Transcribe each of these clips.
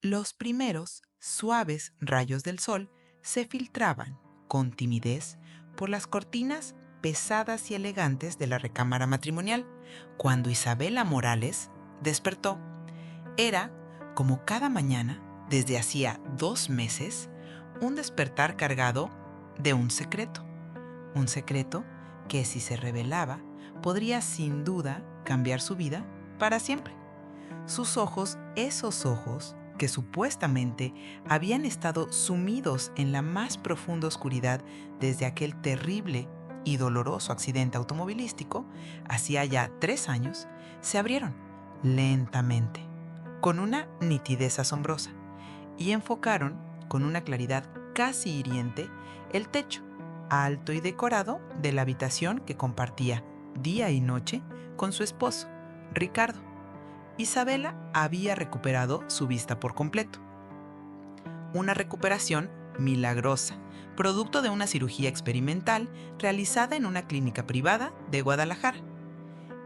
Los primeros suaves rayos del sol se filtraban con timidez por las cortinas pesadas y elegantes de la recámara matrimonial cuando Isabela Morales despertó. Era, como cada mañana, desde hacía 2 meses, un despertar cargado de un secreto que si se revelaba podría sin duda cambiar su vida para siempre. Sus ojos, esos ojos que supuestamente habían estado sumidos en la más profunda oscuridad desde aquel terrible y doloroso accidente automovilístico, hacía ya 3 años, se abrieron lentamente, con una nitidez asombrosa, y enfocaron con una claridad casi hiriente el techo, alto y decorado, de la habitación que compartía día y noche con su esposo, Ricardo. Isabela había recuperado su vista por completo. Una recuperación milagrosa, producto de una cirugía experimental realizada en una clínica privada de Guadalajara.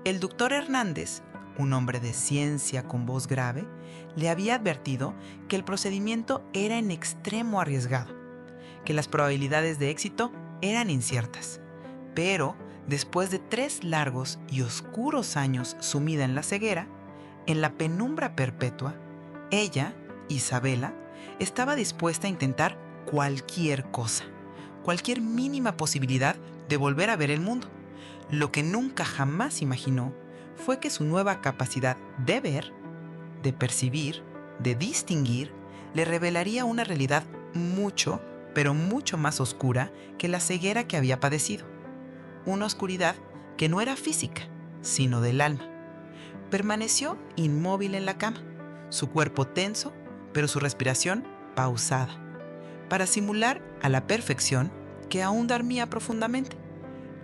El doctor Hernández, un hombre de ciencia con voz grave, le había advertido que el procedimiento era en extremo arriesgado, que las probabilidades de éxito eran inciertas. Pero, después de 3 largos y oscuros años sumida en la ceguera, en la penumbra perpetua, ella, Isabela, estaba dispuesta a intentar cualquier cosa, cualquier mínima posibilidad de volver a ver el mundo. Lo que nunca jamás imaginó fue que su nueva capacidad de ver, de percibir, de distinguir, le revelaría una realidad mucho, pero mucho más oscura que la ceguera que había padecido. Una oscuridad que no era física, sino del alma. Permaneció inmóvil en la cama, su cuerpo tenso, pero su respiración pausada, para simular a la perfección que aún dormía profundamente.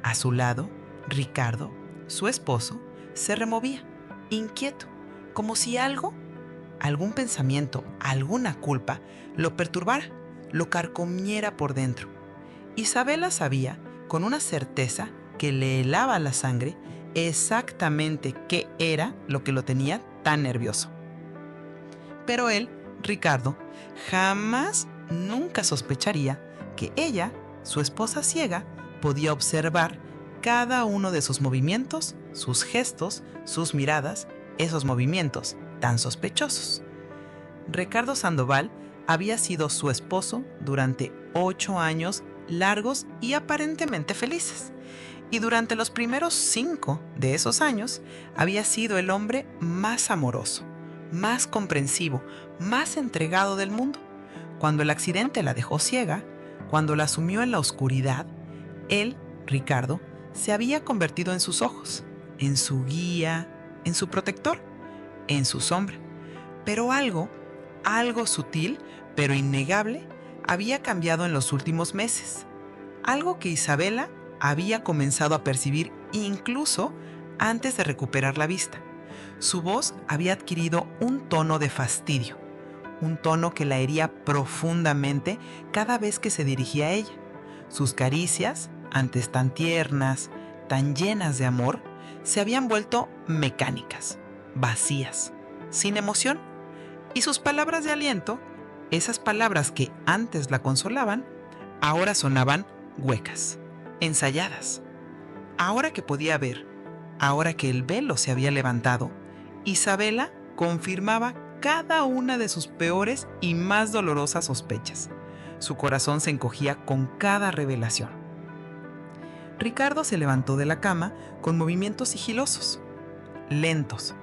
A su lado, Ricardo, su esposo, se removía, inquieto, como si algún pensamiento, alguna culpa, lo perturbara, lo carcomiera por dentro. Isabela sabía, con una certeza que le helaba la sangre, exactamente qué era lo que lo tenía tan nervioso. Pero él, Ricardo, jamás, nunca sospecharía que ella, su esposa ciega, podía observar cada uno de sus movimientos, sus gestos, sus miradas, esos movimientos tan sospechosos. Ricardo Sandoval había sido su esposo durante 8 años largos y aparentemente felices. Y durante los primeros 5 de esos años había sido el hombre más amoroso, más comprensivo, más entregado del mundo. Cuando el accidente la dejó ciega, cuando la sumió en la oscuridad, él, Ricardo, se había convertido en sus ojos, en su guía, en su protector, en su sombra. Pero algo sutil, pero innegable, había cambiado en los últimos meses. Algo que Isabela había comenzado a percibir incluso antes de recuperar la vista. Su voz había adquirido un tono de fastidio, un tono que la hería profundamente cada vez que se dirigía a ella. Sus caricias, antes tan tiernas, tan llenas de amor, se habían vuelto mecánicas, vacías, sin emoción. Y sus palabras de aliento, esas palabras que antes la consolaban, ahora sonaban huecas, ensayadas. Ahora que podía ver, ahora que el velo se había levantado, Isabela confirmaba cada una de sus peores y más dolorosas sospechas. Su corazón se encogía con cada revelación. Ricardo se levantó de la cama con movimientos sigilosos, lentos,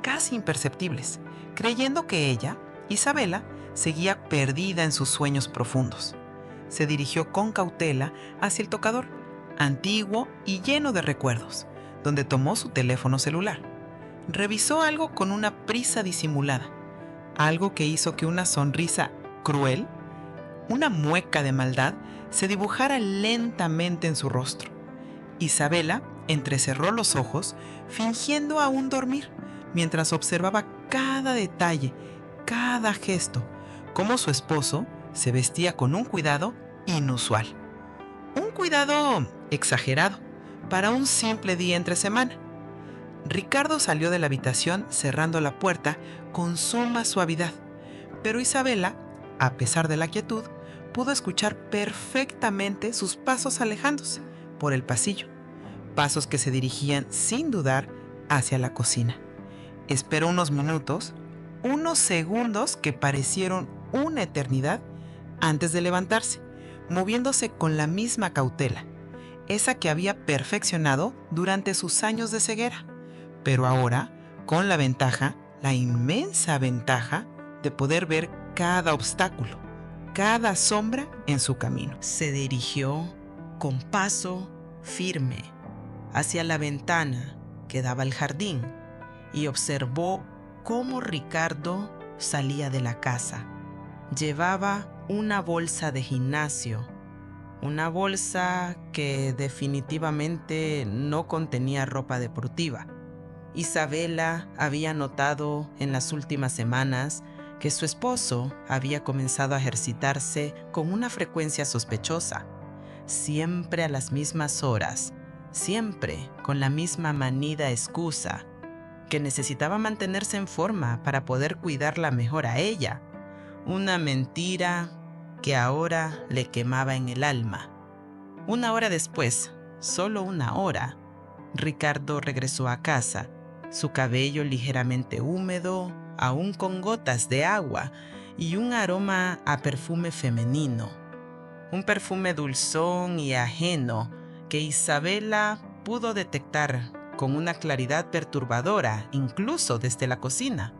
casi imperceptibles, creyendo que ella, Isabela, seguía perdida en sus sueños profundos. Se dirigió con cautela hacia el tocador, antiguo y lleno de recuerdos, donde tomó su teléfono celular. Revisó algo con una prisa disimulada, algo que hizo que una sonrisa cruel, una mueca de maldad, se dibujara lentamente en su rostro. Isabela entrecerró los ojos, fingiendo aún dormir, mientras observaba cada detalle, cada gesto, cómo su esposo se vestía con un cuidado inusual. Un cuidado exagerado para un simple día entre semana. Ricardo salió de la habitación cerrando la puerta con suma suavidad, Pero Isabela, a pesar de la quietud, pudo escuchar perfectamente sus pasos alejándose por el pasillo, pasos que se dirigían sin dudar hacia la cocina. Esperó unos minutos, unos segundos que parecieron una eternidad antes de levantarse, moviéndose con la misma cautela, esa que había perfeccionado durante sus años de ceguera, pero ahora con la ventaja, la inmensa ventaja de poder ver cada obstáculo, cada sombra en su camino. Se dirigió con paso firme hacia la ventana que daba al jardín y observó cómo Ricardo salía de la casa. Llevaba una bolsa de gimnasio, una bolsa que definitivamente no contenía ropa deportiva. Isabela había notado en las últimas semanas que su esposo había comenzado a ejercitarse con una frecuencia sospechosa, siempre a las mismas horas, siempre con la misma manida excusa, que necesitaba mantenerse en forma para poder cuidarla mejor a ella. Una mentira que ahora le quemaba en el alma. Una hora después, solo una hora, Ricardo regresó a casa, su cabello ligeramente húmedo, aún con gotas de agua y un aroma a perfume femenino. Un perfume dulzón y ajeno que Isabela pudo detectar con una claridad perturbadora, incluso desde la cocina.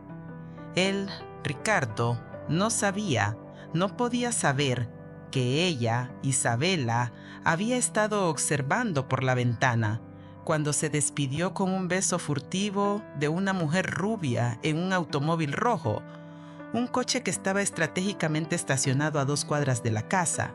Él, Ricardo, no sabía, no podía saber que ella, Isabela, había estado observando por la ventana cuando se despidió con un beso furtivo de una mujer rubia en un automóvil rojo, un coche que estaba estratégicamente estacionado a 2 cuadras de la casa.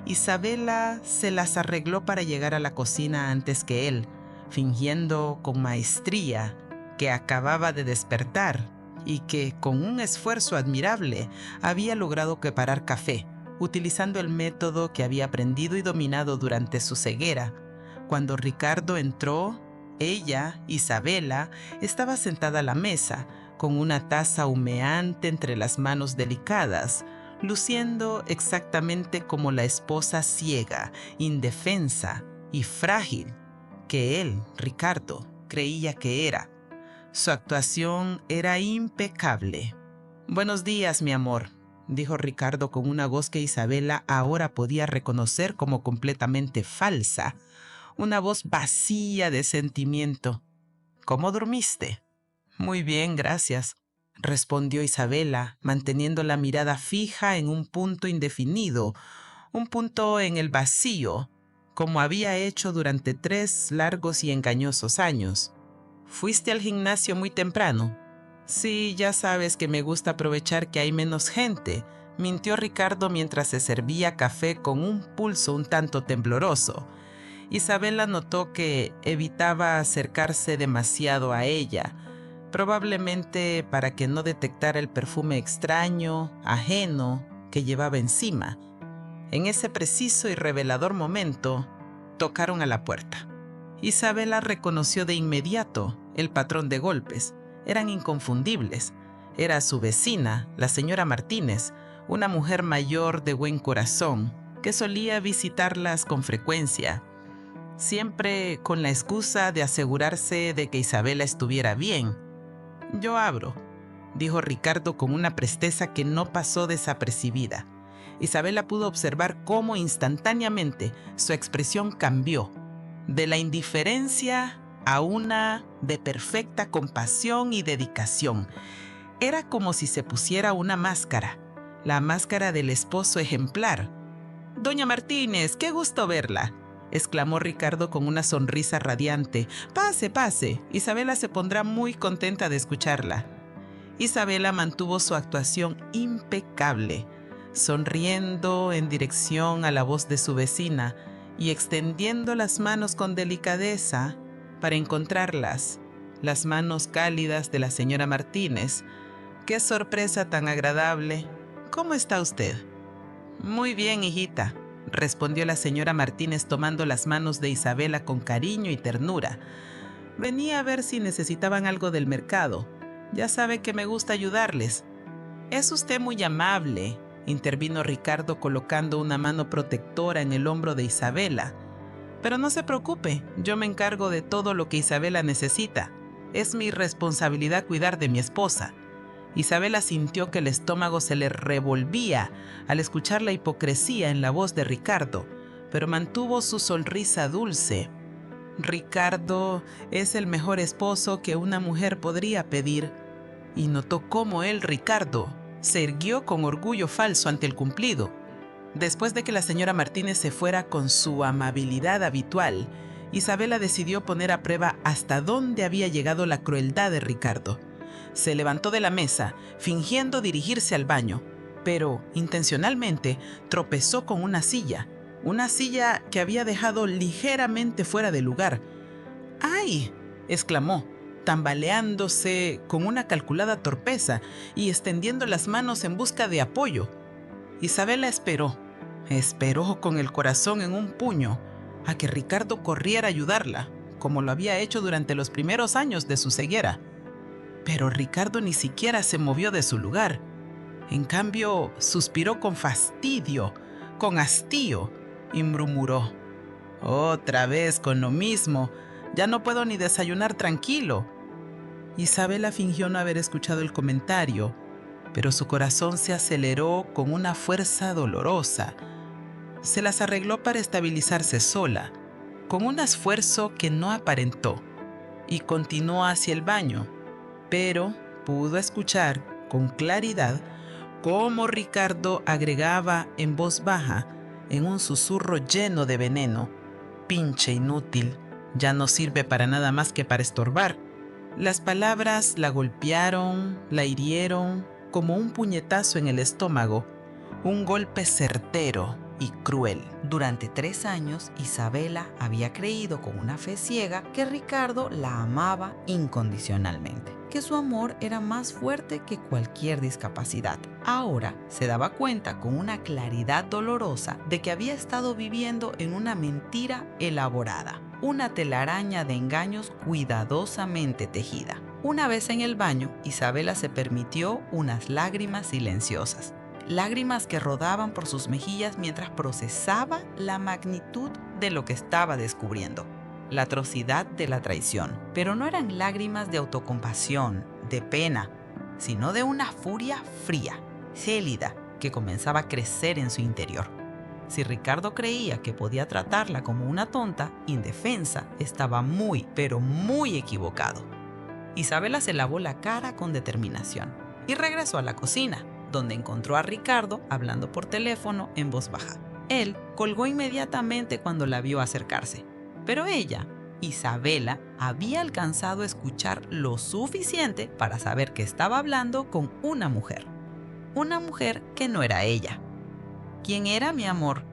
Isabela se las arregló para llegar a la cocina antes que él, fingiendo con maestría que acababa de despertar y que, con un esfuerzo admirable, había logrado preparar café, utilizando el método que había aprendido y dominado durante su ceguera. Cuando Ricardo entró, ella, Isabela, estaba sentada a la mesa, con una taza humeante entre las manos delicadas, luciendo exactamente como la esposa ciega, indefensa y frágil que él, Ricardo, creía que era. Su actuación era impecable. «Buenos días, mi amor», dijo Ricardo con una voz que Isabela ahora podía reconocer como completamente falsa, una voz vacía de sentimiento. «¿Cómo dormiste?» «Muy bien, gracias», respondió Isabela, manteniendo la mirada fija en un punto indefinido, un punto en el vacío, como había hecho durante 3 largos y engañosos años. «¿Fuiste al gimnasio muy temprano?» «Sí, ya sabes que me gusta aprovechar que hay menos gente», mintió Ricardo mientras se servía café con un pulso un tanto tembloroso. Isabela notó que evitaba acercarse demasiado a ella, probablemente para que no detectara el perfume extraño, ajeno, que llevaba encima. En ese preciso y revelador momento, tocaron a la puerta. Isabela reconoció de inmediato el patrón de golpes. Eran inconfundibles. Era su vecina, la señora Martínez, una mujer mayor de buen corazón, que solía visitarlas con frecuencia, siempre con la excusa de asegurarse de que Isabela estuviera bien. «Yo abro», dijo Ricardo con una presteza que no pasó desapercibida. Isabela pudo observar cómo instantáneamente su expresión cambió, de la indiferencia a una de perfecta compasión y dedicación. Era como si se pusiera una máscara, la máscara del esposo ejemplar. «Doña Martínez, qué gusto verla», exclamó Ricardo con una sonrisa radiante. «Pase, pase. Isabela se pondrá muy contenta de escucharla». Isabela mantuvo su actuación impecable, sonriendo en dirección a la voz de su vecina y extendiendo las manos con delicadeza para encontrarlas, las manos cálidas de la señora Martínez. «Qué sorpresa tan agradable. ¿Cómo está usted?» «Muy bien, hijita», respondió la señora Martínez tomando las manos de Isabela con cariño y ternura. «Venía a ver si necesitaban algo del mercado. Ya sabe que me gusta ayudarles». Es usted muy amable, intervino Ricardo colocando una mano protectora en el hombro de Isabela. Pero no se preocupe, yo me encargo de todo lo que Isabela necesita. Es mi responsabilidad cuidar de mi esposa. Isabela sintió que el estómago se le revolvía al escuchar la hipocresía en la voz de Ricardo, pero mantuvo su sonrisa dulce. Ricardo es el mejor esposo que una mujer podría pedir. Y notó cómo él, Ricardo, se irguió con orgullo falso ante el cumplido. Después de que la señora Martínez se fuera con su amabilidad habitual, Isabela decidió poner a prueba hasta dónde había llegado la crueldad de Ricardo. Se levantó de la mesa, fingiendo dirigirse al baño, pero intencionalmente tropezó con una silla que había dejado ligeramente fuera de lugar. ¡Ay!, exclamó, tambaleándose con una calculada torpeza y extendiendo las manos en busca de apoyo. Isabela esperó con el corazón en un puño a que Ricardo corriera a ayudarla, como lo había hecho durante los primeros años de su ceguera. Pero Ricardo ni siquiera se movió de su lugar. En cambio, suspiró con fastidio, con hastío, y murmuró: «Otra vez con lo mismo, ya no puedo ni desayunar tranquilo». Isabela fingió no haber escuchado el comentario, pero su corazón se aceleró con una fuerza dolorosa. Se las arregló para estabilizarse sola, con un esfuerzo que no aparentó, y continuó hacia el baño, pero pudo escuchar con claridad cómo Ricardo agregaba en voz baja, en un susurro lleno de veneno: «Pinche inútil, ya no sirve para nada más que para estorbar». Las palabras la golpearon, la hirieron como un puñetazo en el estómago, un golpe certero y cruel. Durante 3 años, Isabela había creído con una fe ciega que Ricardo la amaba incondicionalmente, que su amor era más fuerte que cualquier discapacidad. Ahora se daba cuenta con una claridad dolorosa de que había estado viviendo en una mentira elaborada, una telaraña de engaños cuidadosamente tejida. Una vez en el baño, Isabela se permitió unas lágrimas silenciosas. Lágrimas que rodaban por sus mejillas mientras procesaba la magnitud de lo que estaba descubriendo, la atrocidad de la traición. Pero no eran lágrimas de autocompasión, de pena, sino de una furia fría, gélida, que comenzaba a crecer en su interior. Si Ricardo creía que podía tratarla como una tonta, indefensa, estaba muy, pero muy equivocado. Isabela se lavó la cara con determinación y regresó a la cocina, donde encontró a Ricardo hablando por teléfono en voz baja. Él colgó inmediatamente cuando la vio acercarse, pero ella, Isabela, había alcanzado a escuchar lo suficiente para saber que estaba hablando con una mujer que no era ella. «¿Quién era, mi amor?»,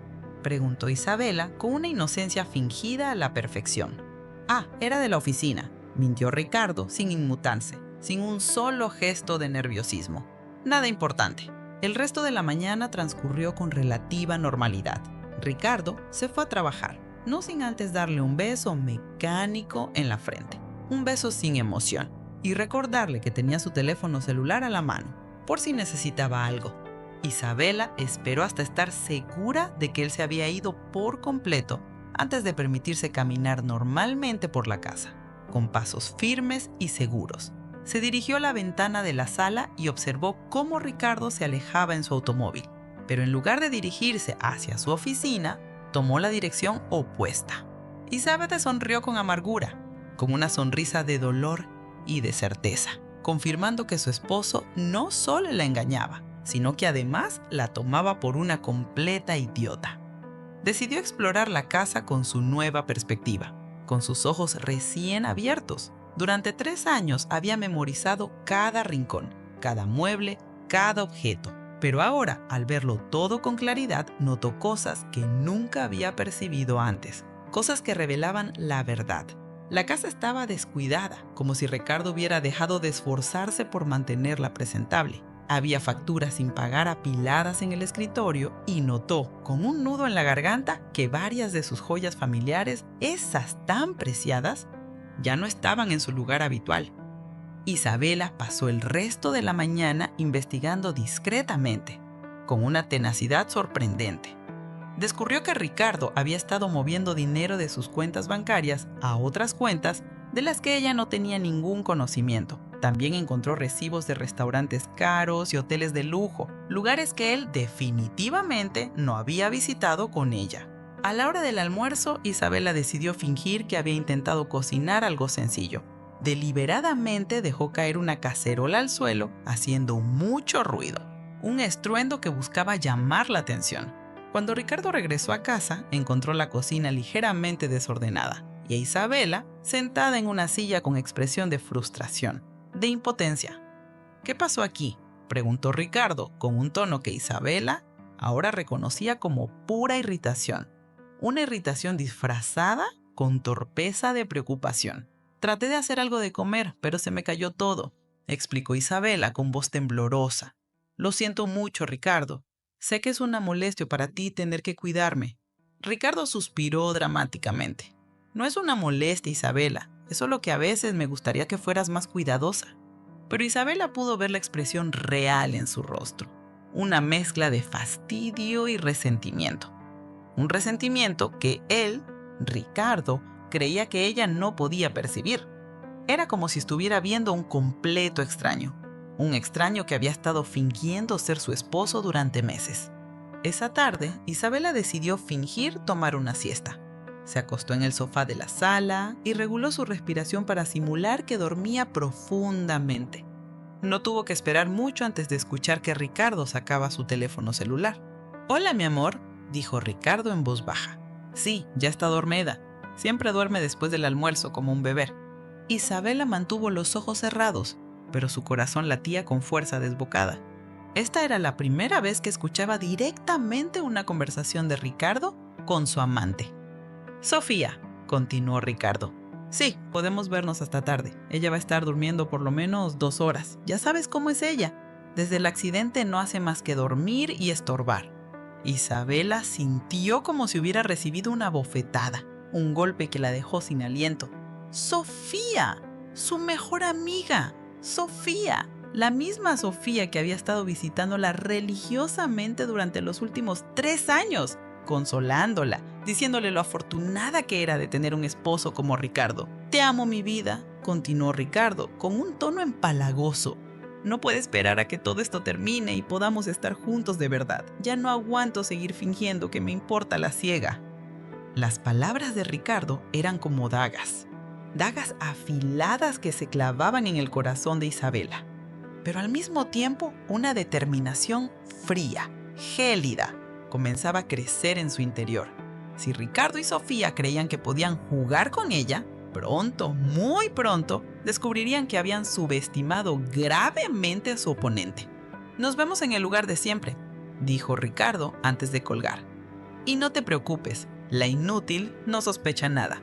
preguntó Isabela con una inocencia fingida a la perfección. «Ah, era de la oficina», mintió Ricardo sin inmutarse, sin un solo gesto de nerviosismo. «Nada importante». El resto de la mañana transcurrió con relativa normalidad. Ricardo se fue a trabajar, no sin antes darle un beso mecánico en la frente, un beso sin emoción, y recordarle que tenía su teléfono celular a la mano, por si necesitaba algo. Isabela esperó hasta estar segura de que él se había ido por completo antes de permitirse caminar normalmente por la casa, con pasos firmes y seguros. Se dirigió a la ventana de la sala y observó cómo Ricardo se alejaba en su automóvil, pero en lugar de dirigirse hacia su oficina, tomó la dirección opuesta. Isabela sonrió con amargura, con una sonrisa de dolor y de certeza, confirmando que su esposo no solo la engañaba, sino que además la tomaba por una completa idiota. Decidió explorar la casa con su nueva perspectiva, con sus ojos recién abiertos. Durante 3 años había memorizado cada rincón, cada mueble, cada objeto. Pero ahora, al verlo todo con claridad, notó cosas que nunca había percibido antes. Cosas que revelaban la verdad. La casa estaba descuidada, como si Ricardo hubiera dejado de esforzarse por mantenerla presentable. Había facturas sin pagar apiladas en el escritorio y notó, con un nudo en la garganta, que varias de sus joyas familiares, esas tan preciadas, ya no estaban en su lugar habitual. Isabela pasó el resto de la mañana investigando discretamente, con una tenacidad sorprendente. Descubrió que Ricardo había estado moviendo dinero de sus cuentas bancarias a otras cuentas de las que ella no tenía ningún conocimiento. También encontró recibos de restaurantes caros y hoteles de lujo, lugares que él definitivamente no había visitado con ella. A la hora del almuerzo, Isabela decidió fingir que había intentado cocinar algo sencillo. Deliberadamente dejó caer una cacerola al suelo, haciendo mucho ruido, un estruendo que buscaba llamar la atención. Cuando Ricardo regresó a casa, encontró la cocina ligeramente desordenada y a Isabela sentada en una silla con expresión de frustración, de impotencia. ¿Qué pasó aquí?, preguntó Ricardo con un tono que Isabela ahora reconocía como pura irritación. Una irritación disfrazada con torpeza de preocupación. Traté de hacer algo de comer, pero se me cayó todo, explicó Isabela con voz temblorosa. Lo siento mucho, Ricardo. Sé que es una molestia para ti tener que cuidarme. Ricardo suspiró dramáticamente. No es una molestia, Isabela. Es solo que a veces me gustaría que fueras más cuidadosa. Pero Isabela pudo ver la expresión real en su rostro. Una mezcla de fastidio y resentimiento. Un resentimiento que él, Ricardo, creía que ella no podía percibir. Era como si estuviera viendo a un completo extraño. Un extraño que había estado fingiendo ser su esposo durante meses. Esa tarde, Isabela decidió fingir tomar una siesta. Se acostó en el sofá de la sala y reguló su respiración para simular que dormía profundamente. No tuvo que esperar mucho antes de escuchar que Ricardo sacaba su teléfono celular. «Hola, mi amor», dijo Ricardo en voz baja. «Sí, ya está dormida. Siempre duerme después del almuerzo como un bebé». Isabela mantuvo los ojos cerrados, pero su corazón latía con fuerza desbocada. Esta era la primera vez que escuchaba directamente una conversación de Ricardo con su amante. «Sofía», continuó Ricardo. «Sí, podemos vernos hasta tarde. Ella va a estar durmiendo por lo menos 2 horas. Ya sabes cómo es ella. Desde el accidente no hace más que dormir y estorbar». Isabela sintió como si hubiera recibido una bofetada, un golpe que la dejó sin aliento. «¡Sofía! ¡Su mejor amiga! ¡Sofía! La misma Sofía que había estado visitándola religiosamente durante los últimos 3 años, consolándola, diciéndole lo afortunada que era de tener un esposo como Ricardo. «Te amo, mi vida», continuó Ricardo, con un tono empalagoso. «No puedo esperar a que todo esto termine y podamos estar juntos de verdad. Ya no aguanto seguir fingiendo que me importa la ciega». Las palabras de Ricardo eran como dagas afiladas que se clavaban en el corazón de Isabela, pero al mismo tiempo una determinación fría, gélida, comenzaba a crecer en su interior. Si Ricardo y Sofía creían que podían jugar con ella, pronto, muy pronto, descubrirían que habían subestimado gravemente a su oponente. «Nos vemos en el lugar de siempre», dijo Ricardo antes de colgar. «Y no te preocupes, la inútil no sospecha nada».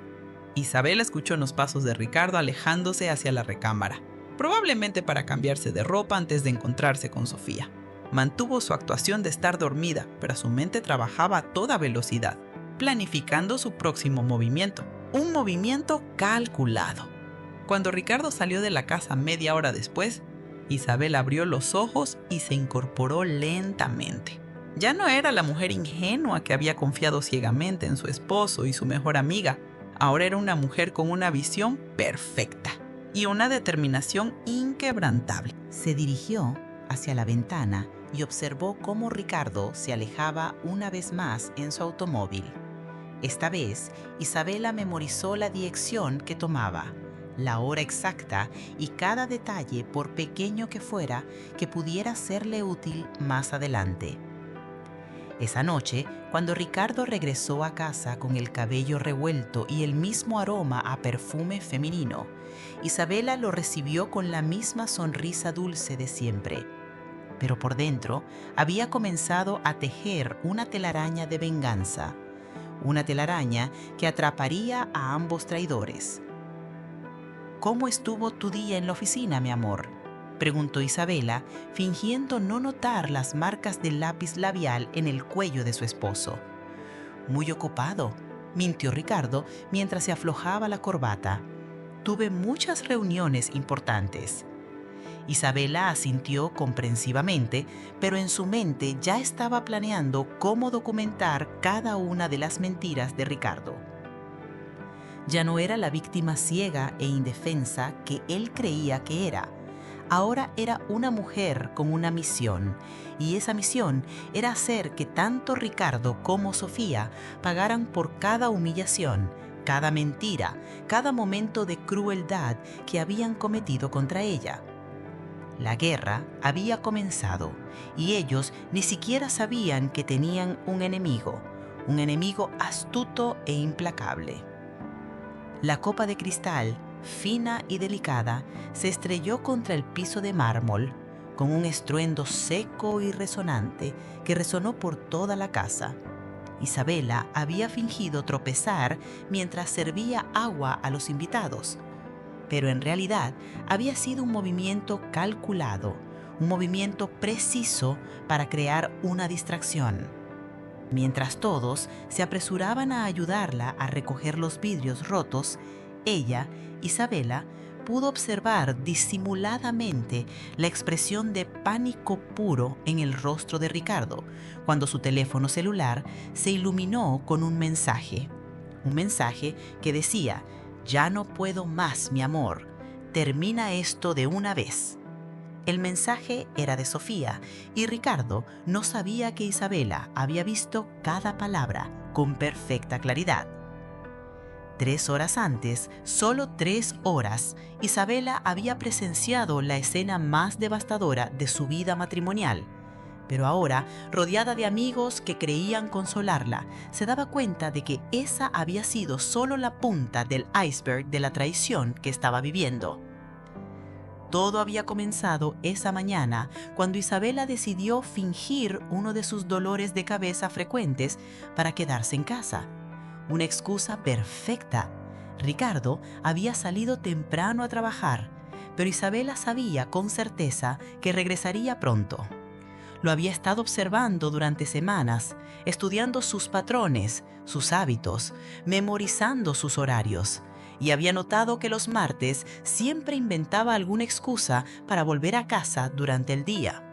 Isabela escuchó los pasos de Ricardo alejándose hacia la recámara, probablemente para cambiarse de ropa antes de encontrarse con Sofía. Mantuvo su actuación de estar dormida, pero su mente trabajaba a toda velocidad, planificando su próximo movimiento, un movimiento calculado. Cuando Ricardo salió de la casa media hora después, Isabela abrió los ojos y se incorporó lentamente. Ya no era la mujer ingenua que había confiado ciegamente en su esposo y su mejor amiga. Ahora era una mujer con una visión perfecta y una determinación inquebrantable. Se dirigió hacia la ventana y observó cómo Ricardo se alejaba una vez más en su automóvil. Esta vez, Isabela memorizó la dirección que tomaba, la hora exacta y cada detalle, por pequeño que fuera, que pudiera serle útil más adelante. Esa noche, cuando Ricardo regresó a casa con el cabello revuelto y el mismo aroma a perfume femenino, Isabela lo recibió con la misma sonrisa dulce de siempre. Pero por dentro había comenzado a tejer una telaraña de venganza, una telaraña que atraparía a ambos traidores. «¿Cómo estuvo tu día en la oficina, mi amor?», preguntó Isabela, fingiendo no notar las marcas del lápiz labial en el cuello de su esposo. «Muy ocupado», mintió Ricardo mientras se aflojaba la corbata. «Tuve muchas reuniones importantes». Isabela asintió comprensivamente, pero en su mente ya estaba planeando cómo documentar cada una de las mentiras de Ricardo. Ya no era la víctima ciega e indefensa que él creía que era. Ahora era una mujer con una misión, y esa misión era hacer que tanto Ricardo como Sofía pagaran por cada humillación, cada mentira, cada momento de crueldad que habían cometido contra ella. La guerra había comenzado y ellos ni siquiera sabían que tenían un enemigo astuto e implacable. La copa de cristal, fina y delicada, se estrelló contra el piso de mármol con un estruendo seco y resonante que resonó por toda la casa. Isabela había fingido tropezar mientras servía agua a los invitados, pero en realidad había sido un movimiento calculado, un movimiento preciso para crear una distracción. Mientras todos se apresuraban a ayudarla a recoger los vidrios rotos, ella, Isabela, pudo observar disimuladamente la expresión de pánico puro en el rostro de Ricardo cuando su teléfono celular se iluminó con un mensaje que decía: «Ya no puedo más, mi amor. Termina esto de una vez». El mensaje era de Sofía y Ricardo no sabía que Isabela había visto cada palabra con perfecta claridad. 3 horas antes, solo 3 horas, Isabela había presenciado la escena más devastadora de su vida matrimonial. Pero ahora, rodeada de amigos que creían consolarla, se daba cuenta de que esa había sido solo la punta del iceberg de la traición que estaba viviendo. Todo había comenzado esa mañana cuando Isabela decidió fingir uno de sus dolores de cabeza frecuentes para quedarse en casa. Una excusa perfecta. Ricardo había salido temprano a trabajar, pero Isabela sabía con certeza que regresaría pronto. Lo había estado observando durante semanas, estudiando sus patrones, sus hábitos, memorizando sus horarios, y había notado que los martes siempre inventaba alguna excusa para volver a casa durante el día.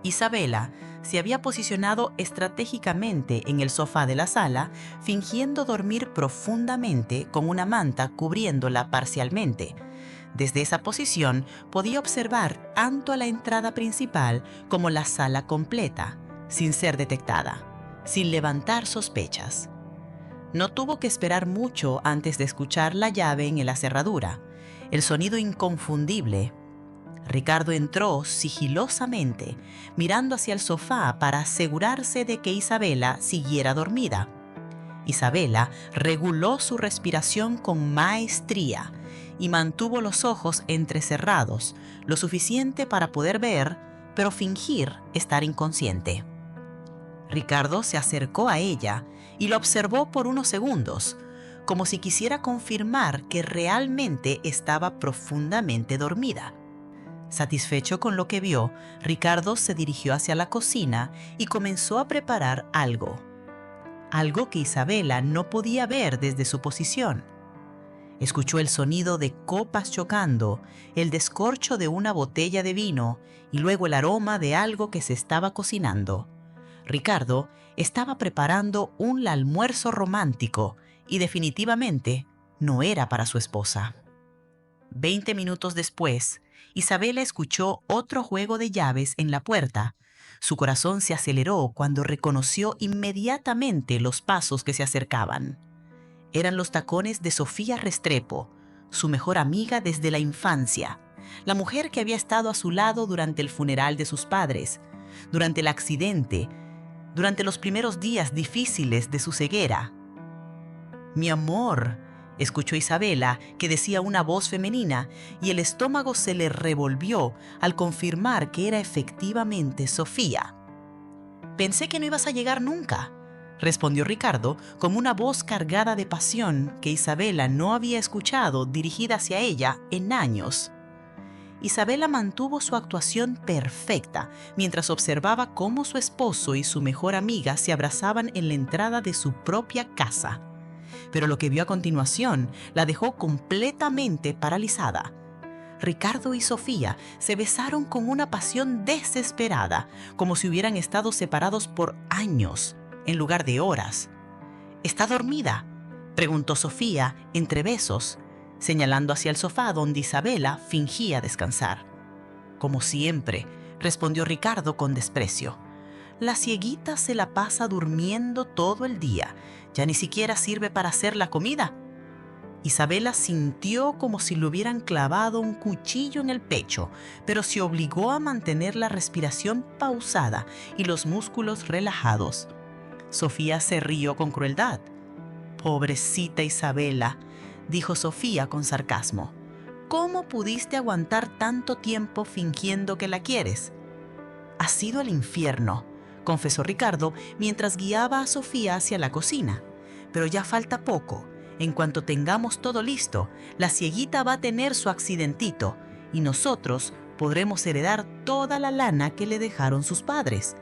Isabela se había posicionado estratégicamente en el sofá de la sala, fingiendo dormir profundamente con una manta cubriéndola parcialmente. Desde esa posición podía observar tanto a la entrada principal como la sala completa, sin ser detectada, sin levantar sospechas. No tuvo que esperar mucho antes de escuchar la llave en la cerradura, el sonido inconfundible. Ricardo entró sigilosamente, mirando hacia el sofá para asegurarse de que Isabela siguiera dormida. Isabela reguló su respiración con maestría y mantuvo los ojos entrecerrados, lo suficiente para poder ver, pero fingir estar inconsciente. Ricardo se acercó a ella y la observó por unos segundos, como si quisiera confirmar que realmente estaba profundamente dormida. Satisfecho con lo que vio, Ricardo se dirigió hacia la cocina y comenzó a preparar algo que Isabela no podía ver desde su posición. Escuchó el sonido de copas chocando, el descorcho de una botella de vino y luego el aroma de algo que se estaba cocinando. Ricardo estaba preparando un almuerzo romántico y definitivamente no era para su esposa. 20 minutos después, Isabela escuchó otro juego de llaves en la puerta. Su corazón se aceleró cuando reconoció inmediatamente los pasos que se acercaban. Eran los tacones de Sofía Restrepo, su mejor amiga desde la infancia, la mujer que había estado a su lado durante el funeral de sus padres, durante el accidente, durante los primeros días difíciles de su ceguera. «Mi amor», escuchó Isabela, que decía una voz femenina, y el estómago se le revolvió al confirmar que era efectivamente Sofía. «Pensé que no ibas a llegar nunca», respondió Ricardo con una voz cargada de pasión que Isabela no había escuchado dirigida hacia ella en años. Isabela mantuvo su actuación perfecta mientras observaba cómo su esposo y su mejor amiga se abrazaban en la entrada de su propia casa. Pero lo que vio a continuación la dejó completamente paralizada. Ricardo y Sofía se besaron con una pasión desesperada, como si hubieran estado separados por años, en lugar de horas. ¿Está dormida?, preguntó Sofía entre besos, señalando hacia el sofá donde Isabela fingía descansar. Como siempre, respondió Ricardo con desprecio. La cieguita se la pasa durmiendo todo el día. Ya ni siquiera sirve para hacer la comida. Isabela sintió como si le hubieran clavado un cuchillo en el pecho, pero se obligó a mantener la respiración pausada y los músculos relajados. Sofía se rió con crueldad. «Pobrecita Isabela», dijo Sofía con sarcasmo. «¿Cómo pudiste aguantar tanto tiempo fingiendo que la quieres?» «Ha sido el infierno», confesó Ricardo mientras guiaba a Sofía hacia la cocina. «Pero ya falta poco. En cuanto tengamos todo listo, la cieguita va a tener su accidentito y nosotros podremos heredar toda la lana que le dejaron sus padres».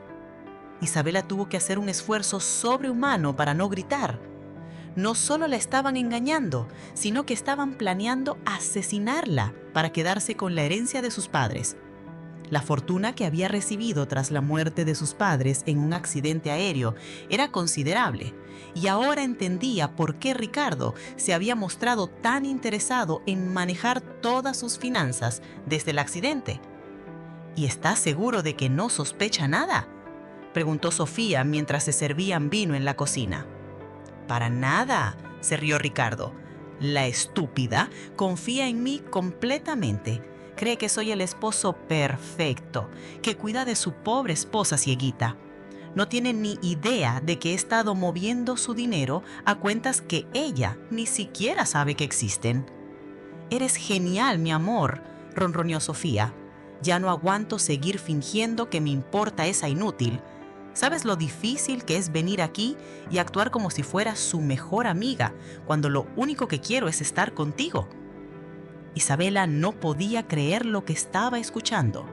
Isabela tuvo que hacer un esfuerzo sobrehumano para no gritar. No solo la estaban engañando, sino que estaban planeando asesinarla para quedarse con la herencia de sus padres. La fortuna que había recibido tras la muerte de sus padres en un accidente aéreo era considerable, y ahora entendía por qué Ricardo se había mostrado tan interesado en manejar todas sus finanzas desde el accidente. «¿Y estás seguro de que no sospecha nada?», preguntó Sofía mientras se servían vino en la cocina. «Para nada», se rió Ricardo. «La estúpida confía en mí completamente. Cree que soy el esposo perfecto, que cuida de su pobre esposa cieguita. No tiene ni idea de que he estado moviendo su dinero a cuentas que ella ni siquiera sabe que existen». «Eres genial, mi amor», ronroneó Sofía. «Ya no aguanto seguir fingiendo que me importa esa inútil. ¿Sabes lo difícil que es venir aquí y actuar como si fueras su mejor amiga, cuando lo único que quiero es estar contigo?» Isabela no podía creer lo que estaba escuchando.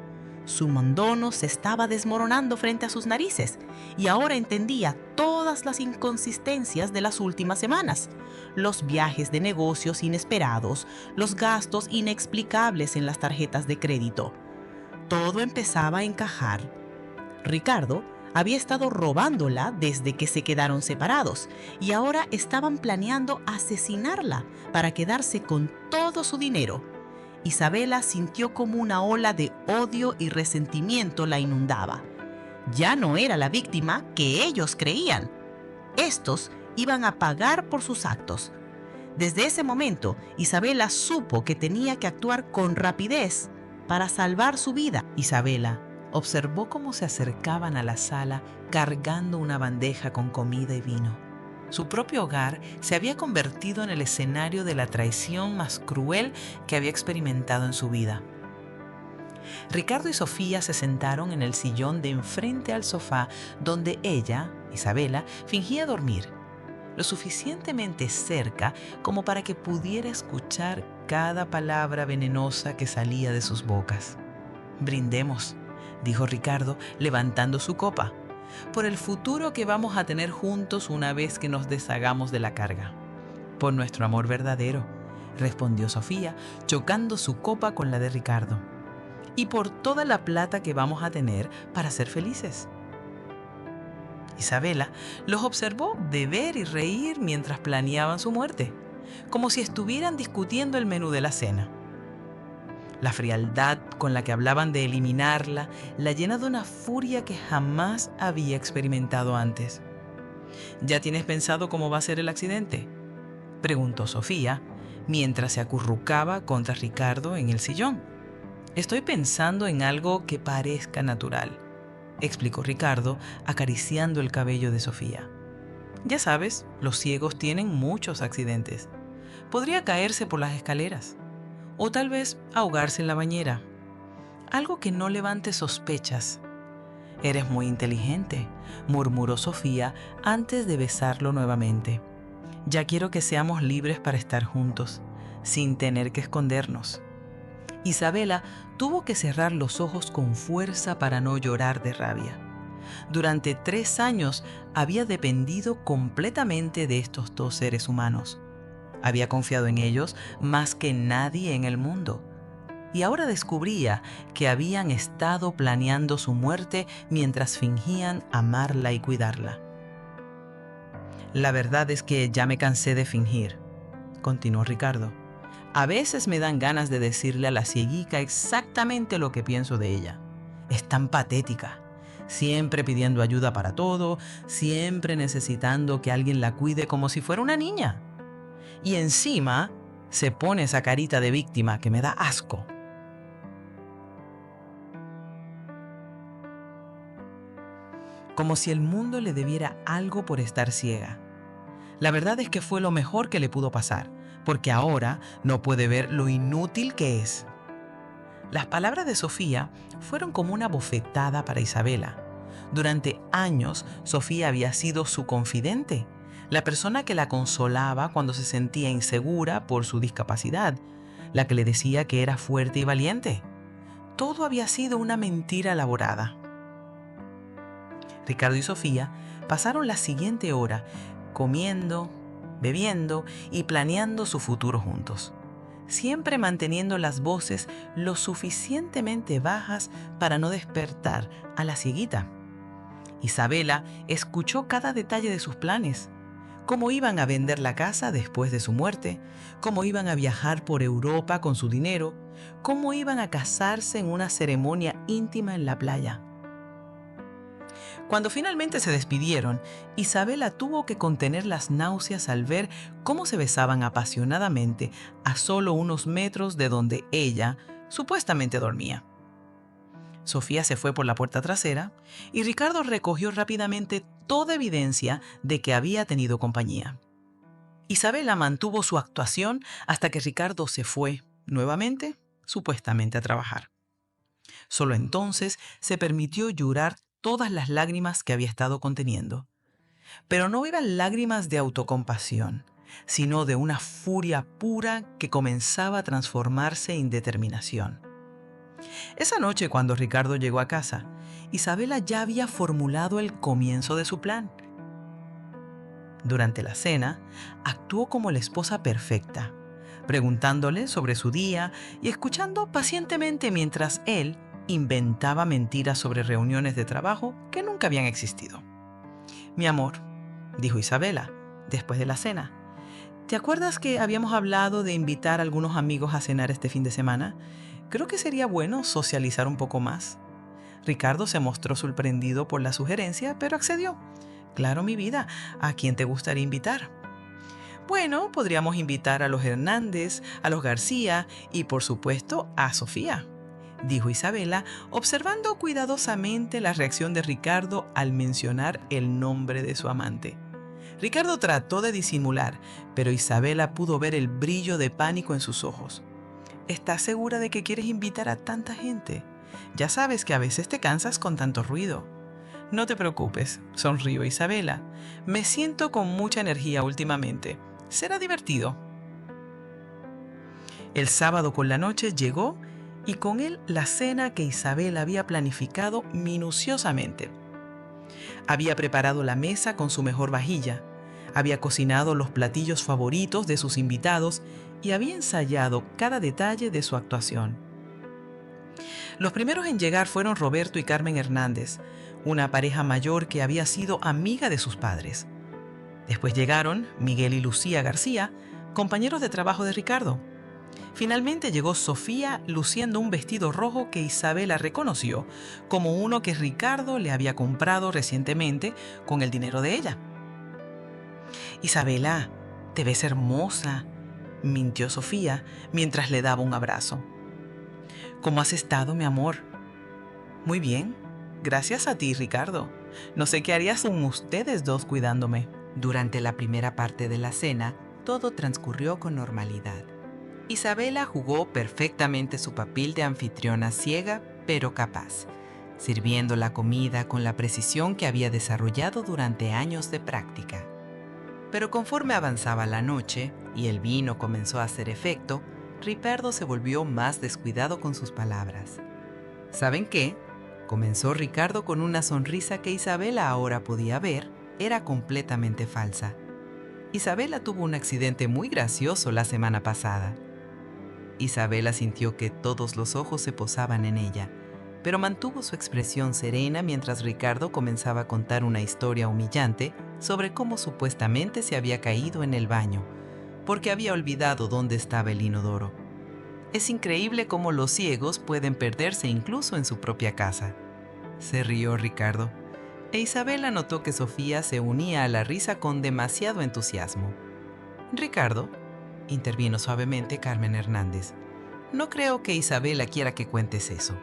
Su abandono se estaba desmoronando frente a sus narices y ahora entendía todas las inconsistencias de las últimas semanas. Los viajes de negocios inesperados, los gastos inexplicables en las tarjetas de crédito. Todo empezaba a encajar. Ricardo había estado robándola desde que se quedaron separados y ahora estaban planeando asesinarla para quedarse con todo su dinero. Isabela sintió como una ola de odio y resentimiento la inundaba. Ya no era la víctima que ellos creían. Estos iban a pagar por sus actos. Desde ese momento, Isabela supo que tenía que actuar con rapidez para salvar su vida. Isabela observó cómo se acercaban a la sala cargando una bandeja con comida y vino. Su propio hogar se había convertido en el escenario de la traición más cruel que había experimentado en su vida. Ricardo y Sofía se sentaron en el sillón de enfrente al sofá donde ella, Isabela, fingía dormir, lo suficientemente cerca como para que pudiera escuchar cada palabra venenosa que salía de sus bocas. «Brindemos», dijo Ricardo, levantando su copa, «por el futuro que vamos a tener juntos una vez que nos deshagamos de la carga». «Por nuestro amor verdadero», respondió Sofía, chocando su copa con la de Ricardo. «Y por toda la plata que vamos a tener para ser felices». Isabela los observó beber y reír mientras planeaban su muerte, como si estuvieran discutiendo el menú de la cena. La frialdad con la que hablaban de eliminarla la llena de una furia que jamás había experimentado antes. «¿Ya tienes pensado cómo va a ser el accidente?», preguntó Sofía, mientras se acurrucaba contra Ricardo en el sillón. «Estoy pensando en algo que parezca natural», explicó Ricardo, acariciando el cabello de Sofía. «Ya sabes, los ciegos tienen muchos accidentes. Podría caerse por las escaleras. O tal vez ahogarse en la bañera. Algo que no levante sospechas». «Eres muy inteligente», murmuró Sofía antes de besarlo nuevamente. «Ya quiero que seamos libres para estar juntos, sin tener que escondernos». Isabela tuvo que cerrar los ojos con fuerza para no llorar de rabia. Durante 3 años había dependido completamente de estos 2 seres humanos. Había confiado en ellos más que nadie en el mundo. y ahora descubría que habían estado planeando su muerte mientras fingían amarla y cuidarla. La verdad es que ya me cansé de fingir, continuó Ricardo. A veces me dan ganas de decirle a la cieguica exactamente lo que pienso de ella. Es tan patética, siempre pidiendo ayuda para todo, siempre necesitando que alguien la cuide como si fuera una niña. Y encima se pone esa carita de víctima que me da asco. Como si el mundo le debiera algo por estar ciega. La verdad es que fue lo mejor que le pudo pasar, porque ahora no puede ver lo inútil que es. Las palabras de Sofía fueron como una bofetada para Isabela. Durante años, Sofía había sido su confidente, la persona que la consolaba cuando se sentía insegura por su discapacidad, la que le decía que era fuerte y valiente. Todo había sido una mentira elaborada. Ricardo y Sofía pasaron la siguiente hora comiendo, bebiendo y planeando su futuro juntos, siempre manteniendo las voces lo suficientemente bajas para no despertar a la cieguita. Isabela escuchó cada detalle de sus planes, cómo iban a vender la casa después de su muerte, cómo iban a viajar por Europa con su dinero, cómo iban a casarse en una ceremonia íntima en la playa. Cuando finalmente se despidieron, Isabela tuvo que contener las náuseas al ver cómo se besaban apasionadamente a solo unos metros de donde ella supuestamente dormía. Sofía se fue por la puerta trasera y Ricardo recogió rápidamente toda evidencia de que había tenido compañía. Isabela mantuvo su actuación hasta que Ricardo se fue, nuevamente, supuestamente a trabajar. Solo entonces se permitió llorar todas las lágrimas que había estado conteniendo. Pero no eran lágrimas de autocompasión, sino de una furia pura que comenzaba a transformarse en determinación. Esa noche, cuando Ricardo llegó a casa, Isabela ya había formulado el comienzo de su plan. Durante la cena, actuó como la esposa perfecta, preguntándole sobre su día y escuchando pacientemente mientras él inventaba mentiras sobre reuniones de trabajo que nunca habían existido. «Mi amor», dijo Isabela, después de la cena, «¿te acuerdas que habíamos hablado de invitar a algunos amigos a cenar este fin de semana? Creo que sería bueno socializar un poco más». Ricardo se mostró sorprendido por la sugerencia, pero accedió. «Claro, mi vida, ¿a quién te gustaría invitar?» «Bueno, podríamos invitar a los Hernández, a los García y, por supuesto, a Sofía», dijo Isabela, observando cuidadosamente la reacción de Ricardo al mencionar el nombre de su amante. Ricardo trató de disimular, pero Isabela pudo ver el brillo de pánico en sus ojos. «¿Estás segura de que quieres invitar a tanta gente? Ya sabes que a veces te cansas con tanto ruido». «No te preocupes», sonrió Isabela. «Me siento con mucha energía últimamente. Será divertido». El sábado por la noche llegó y con él la cena que Isabela había planificado minuciosamente. Había preparado la mesa con su mejor vajilla, había cocinado los platillos favoritos de sus invitados y había ensayado cada detalle de su actuación. Los primeros en llegar fueron Roberto y Carmen Hernández, una pareja mayor que había sido amiga de sus padres. Después llegaron Miguel y Lucía García, compañeros de trabajo de Ricardo. Finalmente llegó Sofía luciendo un vestido rojo que Isabela reconoció como uno que Ricardo le había comprado recientemente con el dinero de ella. «Isabela, te ves hermosa», mintió Sofía mientras le daba un abrazo. «¿Cómo has estado, mi amor?» «Muy bien, gracias a ti, Ricardo. No sé qué harías con ustedes dos cuidándome». Durante la primera parte de la cena, todo transcurrió con normalidad. Isabela jugó perfectamente su papel de anfitriona ciega, pero capaz, sirviendo la comida con la precisión que había desarrollado durante años de práctica. Pero conforme avanzaba la noche y el vino comenzó a hacer efecto, Ricardo se volvió más descuidado con sus palabras. ¿Saben qué? Comenzó Ricardo con una sonrisa que Isabela ahora podía ver era completamente falsa. Isabela tuvo un accidente muy gracioso la semana pasada. Isabela sintió que todos los ojos se posaban en ella, pero mantuvo su expresión serena mientras Ricardo comenzaba a contar una historia humillante sobre cómo supuestamente se había caído en el baño, porque había olvidado dónde estaba el inodoro. Es increíble cómo los ciegos pueden perderse incluso en su propia casa. Se rió Ricardo, e Isabela notó que Sofía se unía a la risa con demasiado entusiasmo. «Ricardo», intervino suavemente Carmen Hernández, «no creo que Isabela quiera que cuentes eso».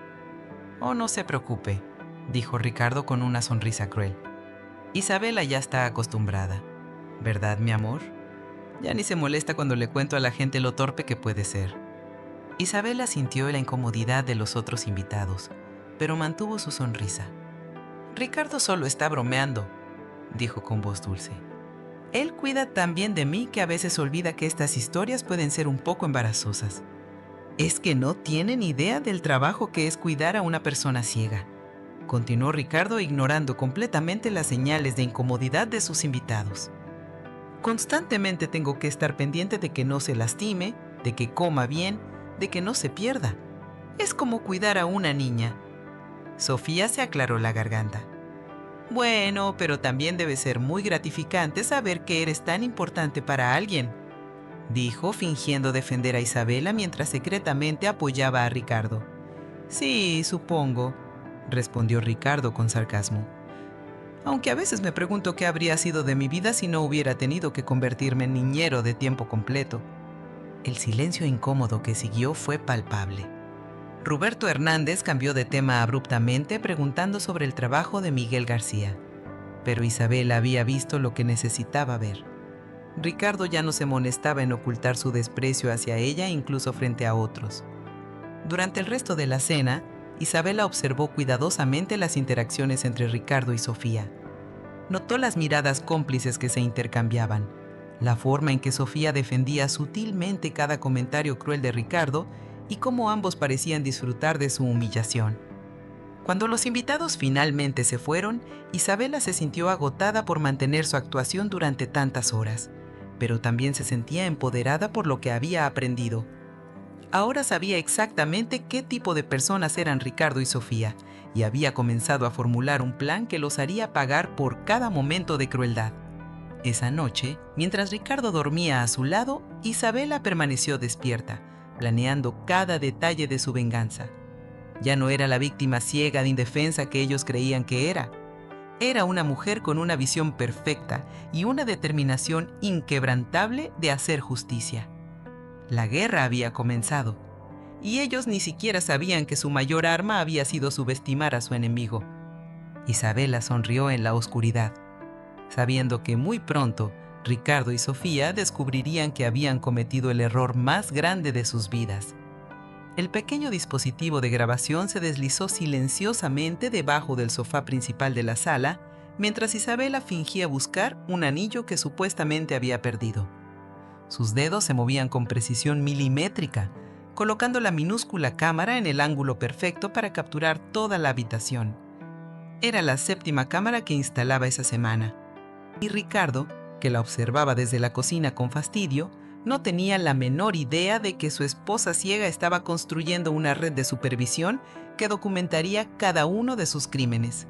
«Oh, no se preocupe», dijo Ricardo con una sonrisa cruel. «Isabela ya está acostumbrada. ¿Verdad, mi amor? Ya ni se molesta cuando le cuento a la gente lo torpe que puede ser». Isabela sintió la incomodidad de los otros invitados, pero mantuvo su sonrisa. «Ricardo solo está bromeando», dijo con voz dulce. «Él cuida tan bien de mí que a veces olvida que estas historias pueden ser un poco embarazosas. Es que no tienen idea del trabajo que es cuidar a una persona ciega», continuó Ricardo, ignorando completamente las señales de incomodidad de sus invitados. «Constantemente tengo que estar pendiente de que no se lastime, de que coma bien, de que no se pierda. Es como cuidar a una niña». Sofía se aclaró la garganta. «Bueno, pero también debe ser muy gratificante saber que eres tan importante para alguien», dijo, fingiendo defender a Isabela mientras secretamente apoyaba a Ricardo. «Sí, supongo», respondió Ricardo con sarcasmo. «Aunque a veces me pregunto qué habría sido de mi vida si no hubiera tenido que convertirme en niñero de tiempo completo». El silencio incómodo que siguió fue palpable. Ruberto Hernández cambió de tema abruptamente preguntando sobre el trabajo de Miguel García. Pero Isabela había visto lo que necesitaba ver. Ricardo ya no se molestaba en ocultar su desprecio hacia ella incluso frente a otros. Durante el resto de la cena, Isabela observó cuidadosamente las interacciones entre Ricardo y Sofía. Notó las miradas cómplices que se intercambiaban, la forma en que Sofía defendía sutilmente cada comentario cruel de Ricardo y cómo ambos parecían disfrutar de su humillación. Cuando los invitados finalmente se fueron, Isabela se sintió agotada por mantener su actuación durante tantas horas, pero también se sentía empoderada por lo que había aprendido. Ahora sabía exactamente qué tipo de personas eran Ricardo y Sofía, y había comenzado a formular un plan que los haría pagar por cada momento de crueldad. Esa noche, mientras Ricardo dormía a su lado, Isabela permaneció despierta, planeando cada detalle de su venganza. Ya no era la víctima ciega de indefensa que ellos creían que era. Era una mujer con una visión perfecta y una determinación inquebrantable de hacer justicia. La guerra había comenzado, y ellos ni siquiera sabían que su mayor arma había sido subestimar a su enemigo. Isabela sonrió en la oscuridad, sabiendo que muy pronto Ricardo y Sofía descubrirían que habían cometido el error más grande de sus vidas. El pequeño dispositivo de grabación se deslizó silenciosamente debajo del sofá principal de la sala, mientras Isabela fingía buscar un anillo que supuestamente había perdido. Sus dedos se movían con precisión milimétrica, colocando la minúscula cámara en el ángulo perfecto para capturar toda la habitación. Era la 7ª cámara que instalaba esa semana, y Ricardo, que la observaba desde la cocina con fastidio, no tenía la menor idea de que su esposa ciega estaba construyendo una red de supervisión que documentaría cada uno de sus crímenes.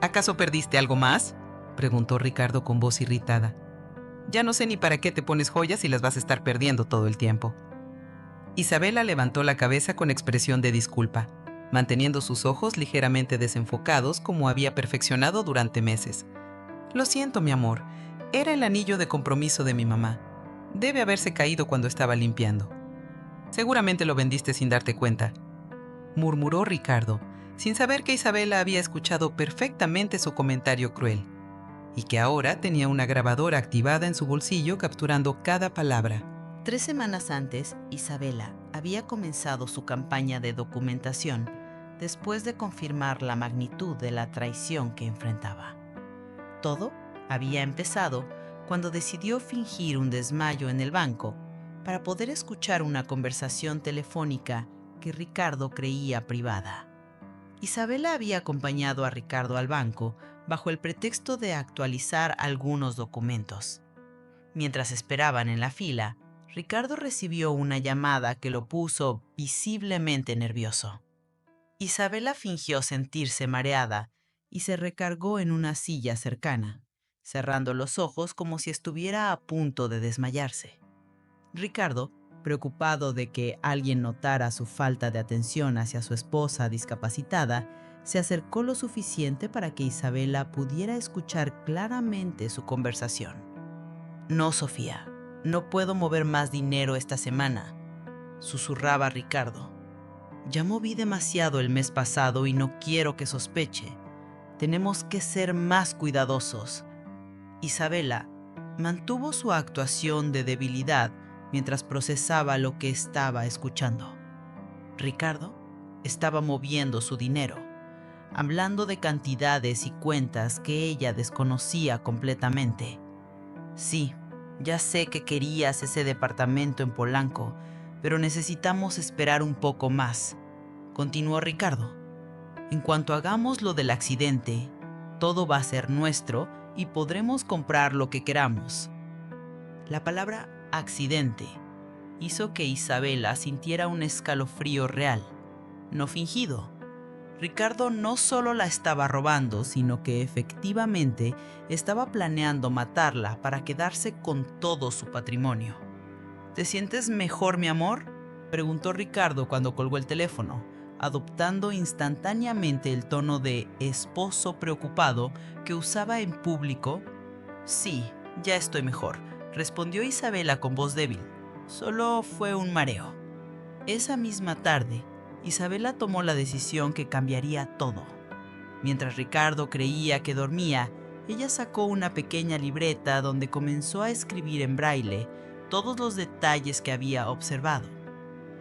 «¿Acaso perdiste algo más?», preguntó Ricardo con voz irritada. «Ya no sé ni para qué te pones joyas si las vas a estar perdiendo todo el tiempo». Isabela levantó la cabeza con expresión de disculpa, manteniendo sus ojos ligeramente desenfocados como había perfeccionado durante meses. «Lo siento, mi amor. Era el anillo de compromiso de mi mamá. Debe haberse caído cuando estaba limpiando. Seguramente lo vendiste sin darte cuenta», murmuró Ricardo, sin saber que Isabela había escuchado perfectamente su comentario cruel, y que ahora tenía una grabadora activada en su bolsillo capturando cada palabra. 3 semanas antes, Isabela había comenzado su campaña de documentación después de confirmar la magnitud de la traición que enfrentaba. Todo había empezado cuando decidió fingir un desmayo en el banco para poder escuchar una conversación telefónica que Ricardo creía privada. Isabela había acompañado a Ricardo al banco bajo el pretexto de actualizar algunos documentos. Mientras esperaban en la fila, Ricardo recibió una llamada que lo puso visiblemente nervioso. Isabela fingió sentirse mareada y se recargó en una silla cercana, cerrando los ojos como si estuviera a punto de desmayarse. Ricardo, preocupado de que alguien notara su falta de atención hacia su esposa discapacitada, se acercó lo suficiente para que Isabela pudiera escuchar claramente su conversación. «No, Sofía, no puedo mover más dinero esta semana», susurraba Ricardo. «Ya moví demasiado el mes pasado y no quiero que sospeche. Tenemos que ser más cuidadosos». Isabela mantuvo su actuación de debilidad mientras procesaba lo que estaba escuchando. Ricardo estaba moviendo su dinero, hablando de cantidades y cuentas que ella desconocía completamente. «Sí, ya sé que querías ese departamento en Polanco, pero necesitamos esperar un poco más», continuó Ricardo. «En cuanto hagamos lo del accidente, todo va a ser nuestro y podremos comprar lo que queramos». La palabra accidente hizo que Isabela sintiera un escalofrío real, no fingido. Ricardo no solo la estaba robando, sino que efectivamente estaba planeando matarla para quedarse con todo su patrimonio. «¿Te sientes mejor, mi amor?», preguntó Ricardo cuando colgó el teléfono, adoptando instantáneamente el tono de esposo preocupado que usaba en público. «Sí, ya estoy mejor», respondió Isabela con voz débil. «Solo fue un mareo». Esa misma tarde, Isabela tomó la decisión que cambiaría todo. Mientras Ricardo creía que dormía, ella sacó una pequeña libreta donde comenzó a escribir en braille todos los detalles que había observado.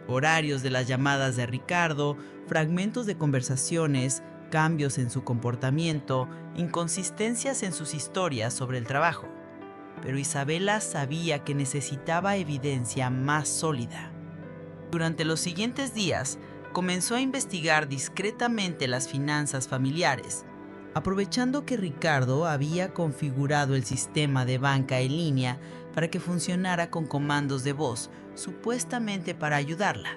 Horarios de las llamadas de Ricardo, fragmentos de conversaciones, cambios en su comportamiento, inconsistencias en sus historias sobre el trabajo. Pero Isabela sabía que necesitaba evidencia más sólida. Durante los siguientes días, comenzó a investigar discretamente las finanzas familiares, aprovechando que Ricardo había configurado el sistema de banca en línea para que funcionara con comandos de voz, supuestamente para ayudarla.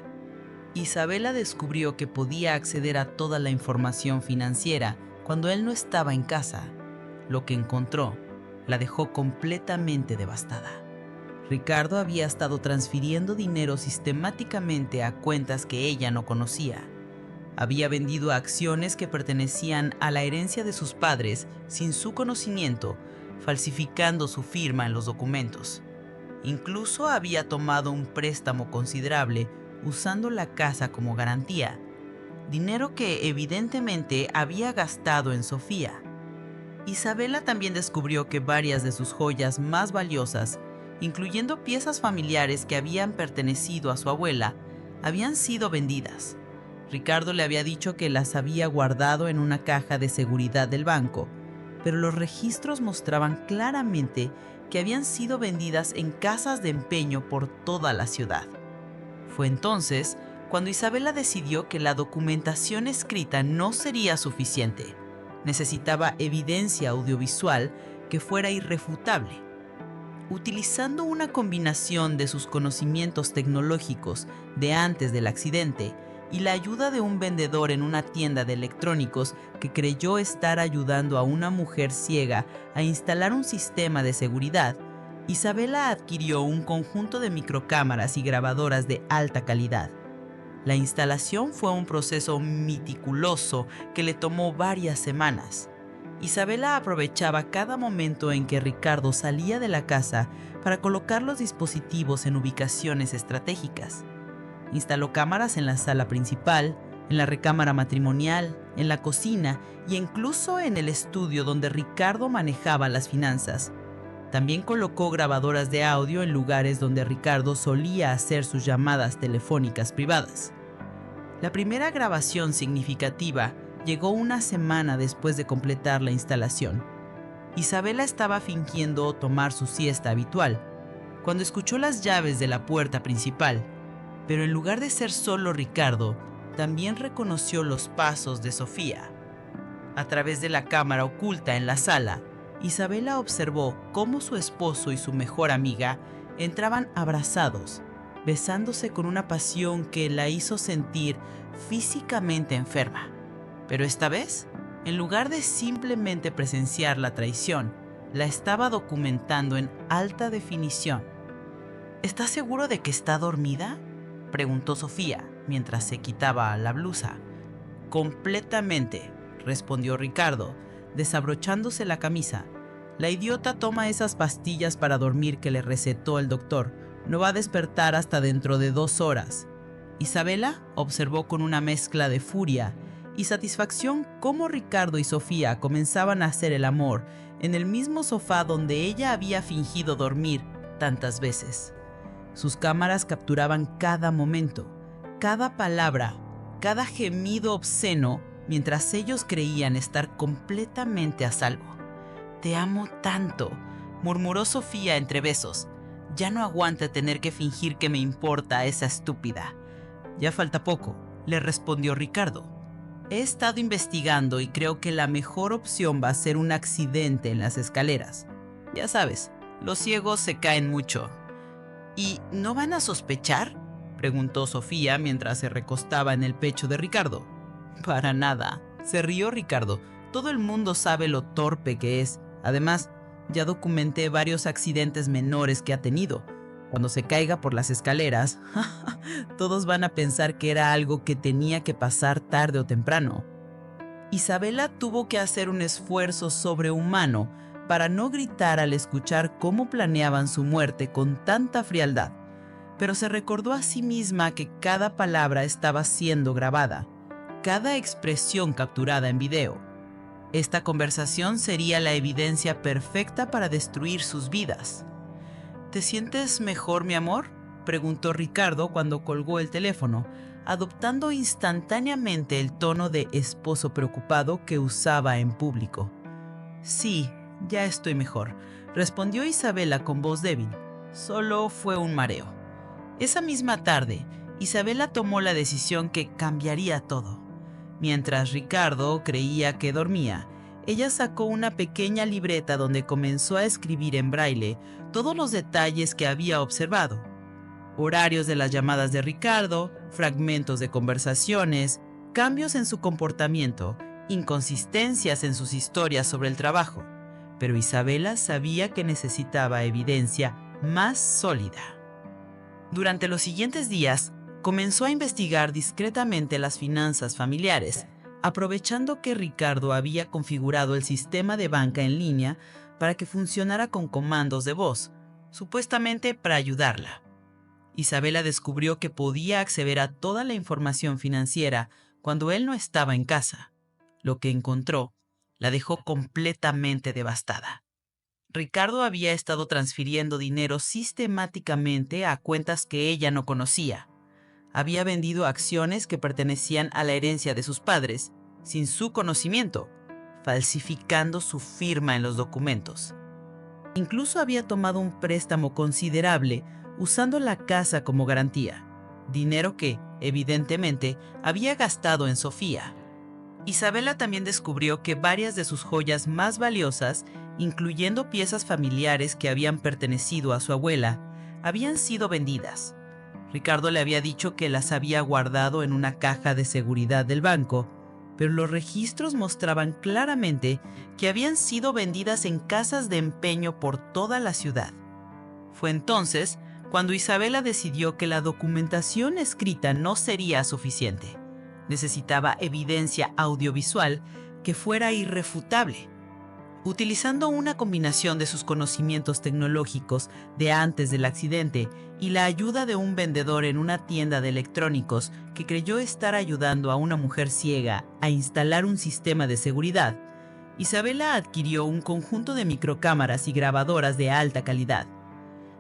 Isabela descubrió que podía acceder a toda la información financiera cuando él no estaba en casa. Lo que encontró la dejó completamente devastada. Ricardo había estado transfiriendo dinero sistemáticamente a cuentas que ella no conocía. Había vendido acciones que pertenecían a la herencia de sus padres sin su conocimiento, falsificando su firma en los documentos. Incluso había tomado un préstamo considerable usando la casa como garantía, dinero que evidentemente había gastado en Sofía. Isabela también descubrió que varias de sus joyas más valiosas, incluyendo piezas familiares que habían pertenecido a su abuela, habían sido vendidas. Ricardo le había dicho que las había guardado en una caja de seguridad del banco, pero los registros mostraban claramente que habían sido vendidas en casas de empeño por toda la ciudad. Fue entonces cuando Isabela decidió que la documentación escrita no sería suficiente. Necesitaba evidencia audiovisual que fuera irrefutable. Utilizando una combinación de sus conocimientos tecnológicos de antes del accidente y la ayuda de un vendedor en una tienda de electrónicos que creyó estar ayudando a una mujer ciega a instalar un sistema de seguridad, Isabela adquirió un conjunto de microcámaras y grabadoras de alta calidad. La instalación fue un proceso meticuloso que le tomó varias semanas. Isabela aprovechaba cada momento en que Ricardo salía de la casa para colocar los dispositivos en ubicaciones estratégicas. Instaló cámaras en la sala principal, en la recámara matrimonial, en la cocina y incluso en el estudio donde Ricardo manejaba las finanzas. También colocó grabadoras de audio en lugares donde Ricardo solía hacer sus llamadas telefónicas privadas. La primera grabación significativa llegó una semana después de completar la instalación. Isabela estaba fingiendo tomar su siesta habitual cuando escuchó las llaves de la puerta principal, pero en lugar de ser solo Ricardo, también reconoció los pasos de Sofía. A través de la cámara oculta en la sala, Isabela observó cómo su esposo y su mejor amiga Entraban abrazados, besándose con una pasión que la hizo sentir físicamente enferma. Pero esta vez, en lugar de simplemente presenciar la traición, la estaba documentando en alta definición. ¿Estás seguro de que está dormida?, preguntó Sofía mientras se quitaba la blusa. Completamente, respondió Ricardo, desabrochándose la camisa. La idiota toma esas pastillas para dormir que le recetó el doctor. No va a despertar hasta dentro de 2 horas. Isabela observó con una mezcla de furia y satisfacción cómo Ricardo y Sofía comenzaban a hacer el amor en el mismo sofá donde ella había fingido dormir tantas veces. Sus cámaras capturaban cada momento, cada palabra, cada gemido obsceno, mientras ellos creían estar completamente a salvo. «Te amo tanto», murmuró Sofía entre besos. «Ya no aguanta tener que fingir que me importa esa estúpida». «Ya falta poco», le respondió Ricardo. «He estado investigando y creo que la mejor opción va a ser un accidente en las escaleras. Ya sabes, los ciegos se caen mucho». «¿Y no van a sospechar?», preguntó Sofía mientras se recostaba en el pecho de Ricardo. «Para nada», se rió Ricardo. «Todo el mundo sabe lo torpe que es. Además, ya documenté varios accidentes menores que ha tenido. Cuando se caiga por las escaleras, todos van a pensar que era algo que tenía que pasar tarde o temprano». Isabela tuvo que hacer un esfuerzo sobrehumano para no gritar al escuchar cómo planeaban su muerte con tanta frialdad, pero se recordó a sí misma que cada palabra estaba siendo grabada, cada expresión capturada en video. Esta conversación sería la evidencia perfecta para destruir sus vidas. «¿Te sientes mejor, mi amor?», preguntó Ricardo cuando colgó el teléfono, adoptando instantáneamente el tono de esposo preocupado que usaba en público. «Sí, ya estoy mejor», respondió Isabela con voz débil. «Solo fue un mareo». Esa misma tarde, Isabela tomó la decisión que cambiaría todo. Mientras Ricardo creía que dormía, ella sacó una pequeña libreta donde comenzó a escribir en braille todos los detalles que había observado. Horarios de las llamadas de Ricardo, fragmentos de conversaciones, cambios en su comportamiento, inconsistencias en sus historias sobre el trabajo. Pero Isabela sabía que necesitaba evidencia más sólida. Durante los siguientes días, comenzó a investigar discretamente las finanzas familiares, aprovechando que Ricardo había configurado el sistema de banca en línea para que funcionara con comandos de voz, supuestamente para ayudarla. Isabela descubrió que podía acceder a toda la información financiera cuando él no estaba en casa. Lo que encontró la dejó completamente devastada. Ricardo había estado transfiriendo dinero sistemáticamente a cuentas que ella no conocía. Había vendido acciones que pertenecían a la herencia de sus padres, sin su conocimiento, falsificando su firma en los documentos. Incluso había tomado un préstamo considerable usando la casa como garantía, dinero que, evidentemente, había gastado en Sofía. Isabela también descubrió que varias de sus joyas más valiosas, incluyendo piezas familiares que habían pertenecido a su abuela, habían sido vendidas. Ricardo le había dicho que las había guardado en una caja de seguridad del banco, pero los registros mostraban claramente que habían sido vendidas en casas de empeño por toda la ciudad. Fue entonces cuando Isabela decidió que la documentación escrita no sería suficiente. Necesitaba evidencia audiovisual que fuera irrefutable. Utilizando una combinación de sus conocimientos tecnológicos de antes del accidente y la ayuda de un vendedor en una tienda de electrónicos que creyó estar ayudando a una mujer ciega a instalar un sistema de seguridad, Isabela adquirió un conjunto de microcámaras y grabadoras de alta calidad.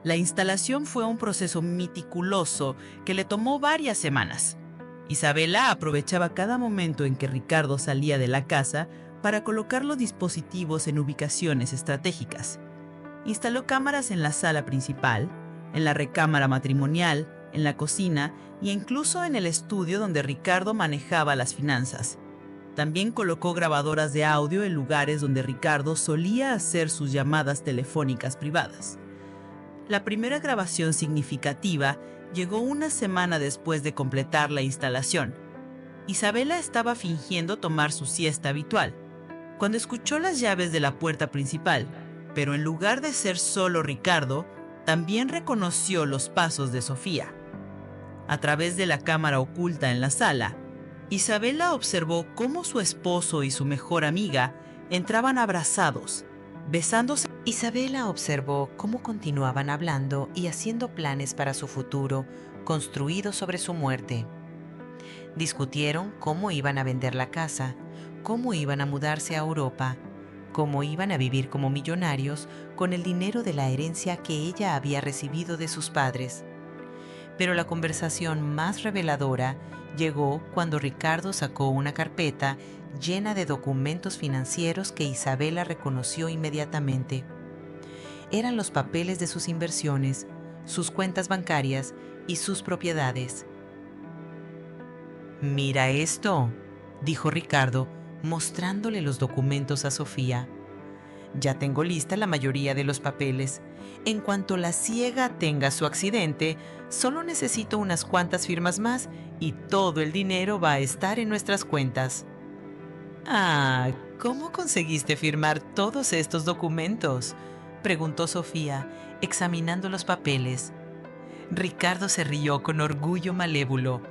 La instalación fue un proceso meticuloso que le tomó varias semanas. Isabela aprovechaba cada momento en que Ricardo salía de la casa para colocar los dispositivos en ubicaciones estratégicas. Instaló cámaras en la sala principal, en la recámara matrimonial, en la cocina e incluso en el estudio donde Ricardo manejaba las finanzas. También colocó grabadoras de audio en lugares donde Ricardo solía hacer sus llamadas telefónicas privadas. La primera grabación significativa llegó una semana después de completar la instalación. Isabela estaba fingiendo tomar su siesta habitual, cuando escuchó las llaves de la puerta principal, pero en lugar de ser solo Ricardo, también reconoció los pasos de Sofía. A través de la cámara oculta en la sala, Isabela observó cómo su esposo y su mejor amiga entraban abrazados, besándose. Isabela observó cómo continuaban hablando y haciendo planes para su futuro, construidos sobre su muerte. Discutieron cómo iban a vender la casa, cómo iban a mudarse a Europa, cómo iban a vivir como millonarios con el dinero de la herencia que ella había recibido de sus padres. Pero la conversación más reveladora llegó cuando Ricardo sacó una carpeta llena de documentos financieros que Isabela reconoció inmediatamente. Eran los papeles de sus inversiones, sus cuentas bancarias y sus propiedades. «Mira esto», dijo Ricardo, mostrándole los documentos a Sofía. «Ya tengo lista la mayoría de los papeles. En cuanto la ciega tenga su accidente, solo necesito unas cuantas firmas más y todo el dinero va a estar en nuestras cuentas». «Ah, ¿cómo conseguiste firmar todos estos documentos?», preguntó Sofía, examinando los papeles. Ricardo se rió con orgullo malévolo.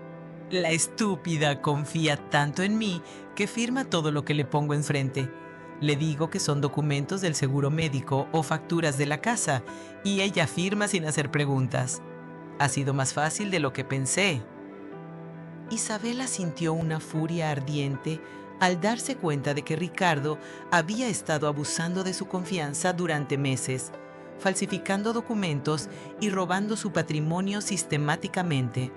«La estúpida confía tanto en mí que firma todo lo que le pongo enfrente. Le digo que son documentos del seguro médico o facturas de la casa y ella firma sin hacer preguntas. Ha sido más fácil de lo que pensé». Isabela sintió una furia ardiente al darse cuenta de que Ricardo había estado abusando de su confianza durante meses, falsificando documentos y robando su patrimonio sistemáticamente.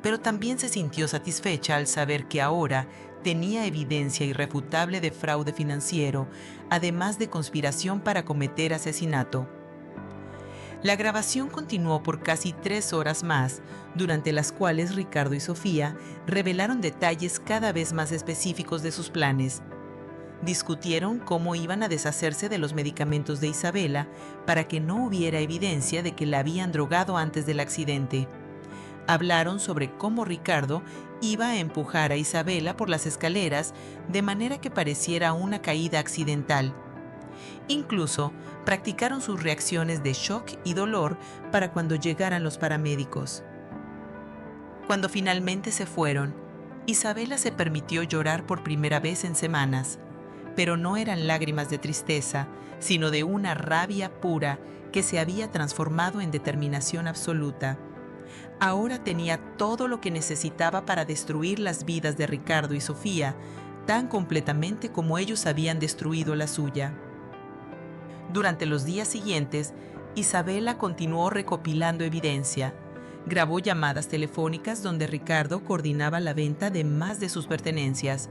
Pero también se sintió satisfecha al saber que ahora tenía evidencia irrefutable de fraude financiero, además de conspiración para cometer asesinato. La grabación continuó por casi 3 horas más, durante las cuales Ricardo y Sofía revelaron detalles cada vez más específicos de sus planes. Discutieron cómo iban a deshacerse de los medicamentos de Isabela para que no hubiera evidencia de que la habían drogado antes del accidente. Hablaron sobre cómo Ricardo iba a empujar a Isabela por las escaleras de manera que pareciera una caída accidental. Incluso practicaron sus reacciones de shock y dolor para cuando llegaran los paramédicos. Cuando finalmente se fueron, Isabela se permitió llorar por primera vez en semanas, pero no eran lágrimas de tristeza, sino de una rabia pura que se había transformado en determinación absoluta. Ahora tenía todo lo que necesitaba para destruir las vidas de Ricardo y Sofía, tan completamente como ellos habían destruido la suya. Durante los días siguientes, Isabela continuó recopilando evidencia. Grabó llamadas telefónicas donde Ricardo coordinaba la venta de más de sus pertenencias.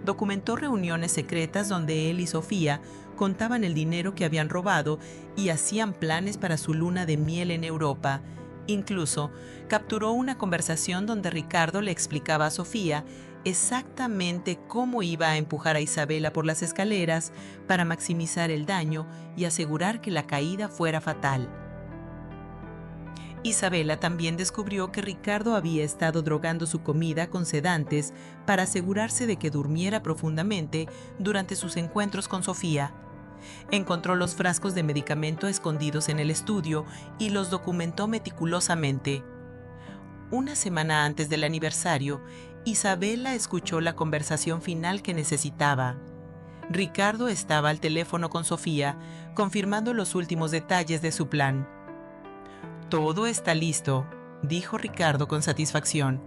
Documentó reuniones secretas donde él y Sofía contaban el dinero que habían robado y hacían planes para su luna de miel en Europa. Incluso capturó una conversación donde Ricardo le explicaba a Sofía exactamente cómo iba a empujar a Isabela por las escaleras para maximizar el daño y asegurar que la caída fuera fatal. Isabela también descubrió que Ricardo había estado drogando su comida con sedantes para asegurarse de que durmiera profundamente durante sus encuentros con Sofía. Encontró los frascos de medicamento escondidos en el estudio y los documentó meticulosamente. Una semana antes del aniversario, Isabela escuchó la conversación final que necesitaba. Ricardo estaba al teléfono con Sofía, confirmando los últimos detalles de su plan. «Todo está listo», dijo Ricardo con satisfacción.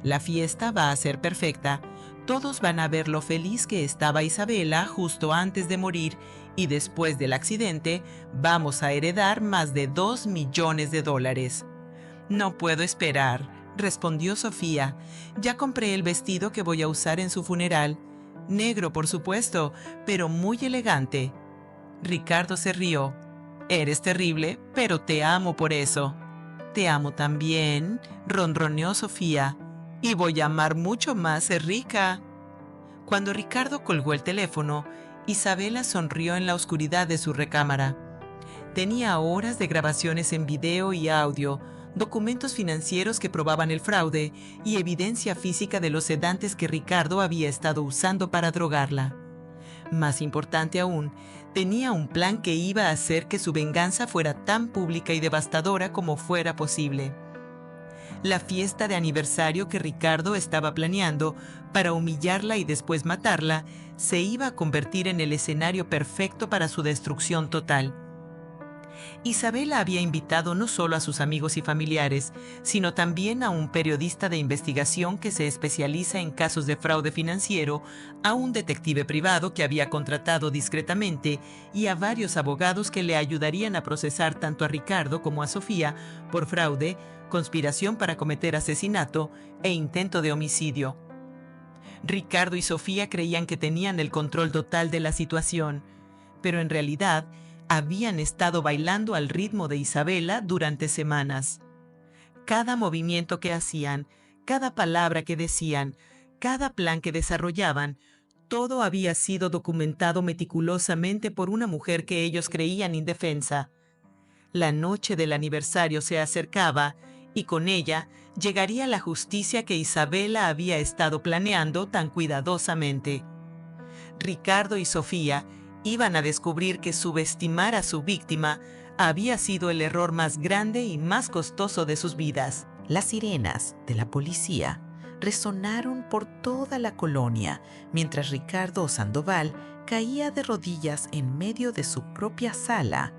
«La fiesta va a ser perfecta. Todos van a ver lo feliz que estaba Isabela justo antes de morir y después del accidente vamos a heredar más de $2 millones. «No puedo esperar», respondió Sofía. «Ya compré el vestido que voy a usar en su funeral. Negro, por supuesto, pero muy elegante». Ricardo se rió. «Eres terrible, pero te amo por eso». «Te amo también», ronroneó Sofía. «Y voy a amar mucho más ser rica». Cuando Ricardo colgó el teléfono, Isabela sonrió en la oscuridad de su recámara. Tenía horas de grabaciones en video y audio, documentos financieros que probaban el fraude y evidencia física de los sedantes que Ricardo había estado usando para drogarla. Más importante aún, tenía un plan que iba a hacer que su venganza fuera tan pública y devastadora como fuera posible. La fiesta de aniversario que Ricardo estaba planeando para humillarla y después matarla se iba a convertir en el escenario perfecto para su destrucción total. Isabela había invitado no solo a sus amigos y familiares, sino también a un periodista de investigación que se especializa en casos de fraude financiero, a un detective privado que había contratado discretamente y a varios abogados que le ayudarían a procesar tanto a Ricardo como a Sofía por fraude, conspiración para cometer asesinato e intento de homicidio. Ricardo y Sofía creían que tenían el control total de la situación, pero en realidad habían estado bailando al ritmo de Isabela durante semanas. Cada movimiento que hacían, cada palabra que decían, cada plan que desarrollaban, todo había sido documentado meticulosamente por una mujer que ellos creían indefensa. La noche del aniversario se acercaba y con ella llegaría la justicia que Isabela había estado planeando tan cuidadosamente. Ricardo y Sofía iban a descubrir que subestimar a su víctima había sido el error más grande y más costoso de sus vidas. Las sirenas de la policía resonaron por toda la colonia mientras Ricardo Sandoval caía de rodillas en medio de su propia sala,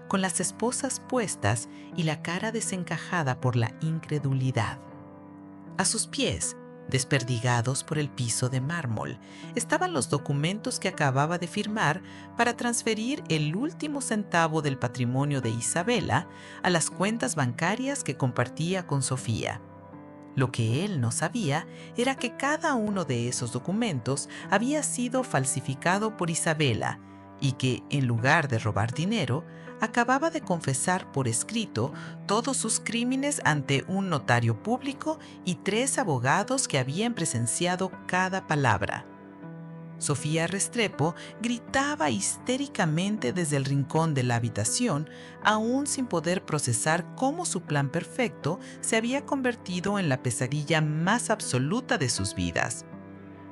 con las esposas puestas y la cara desencajada por la incredulidad. A sus pies, desperdigados por el piso de mármol, estaban los documentos que acababa de firmar para transferir el último centavo del patrimonio de Isabela a las cuentas bancarias que compartía con Sofía. Lo que él no sabía era que cada uno de esos documentos había sido falsificado por Isabela y que, en lugar de robar dinero, acababa de confesar por escrito todos sus crímenes ante un notario público y 3 abogados que habían presenciado cada palabra. Sofía Restrepo gritaba histéricamente desde el rincón de la habitación, aún sin poder procesar cómo su plan perfecto se había convertido en la pesadilla más absoluta de sus vidas.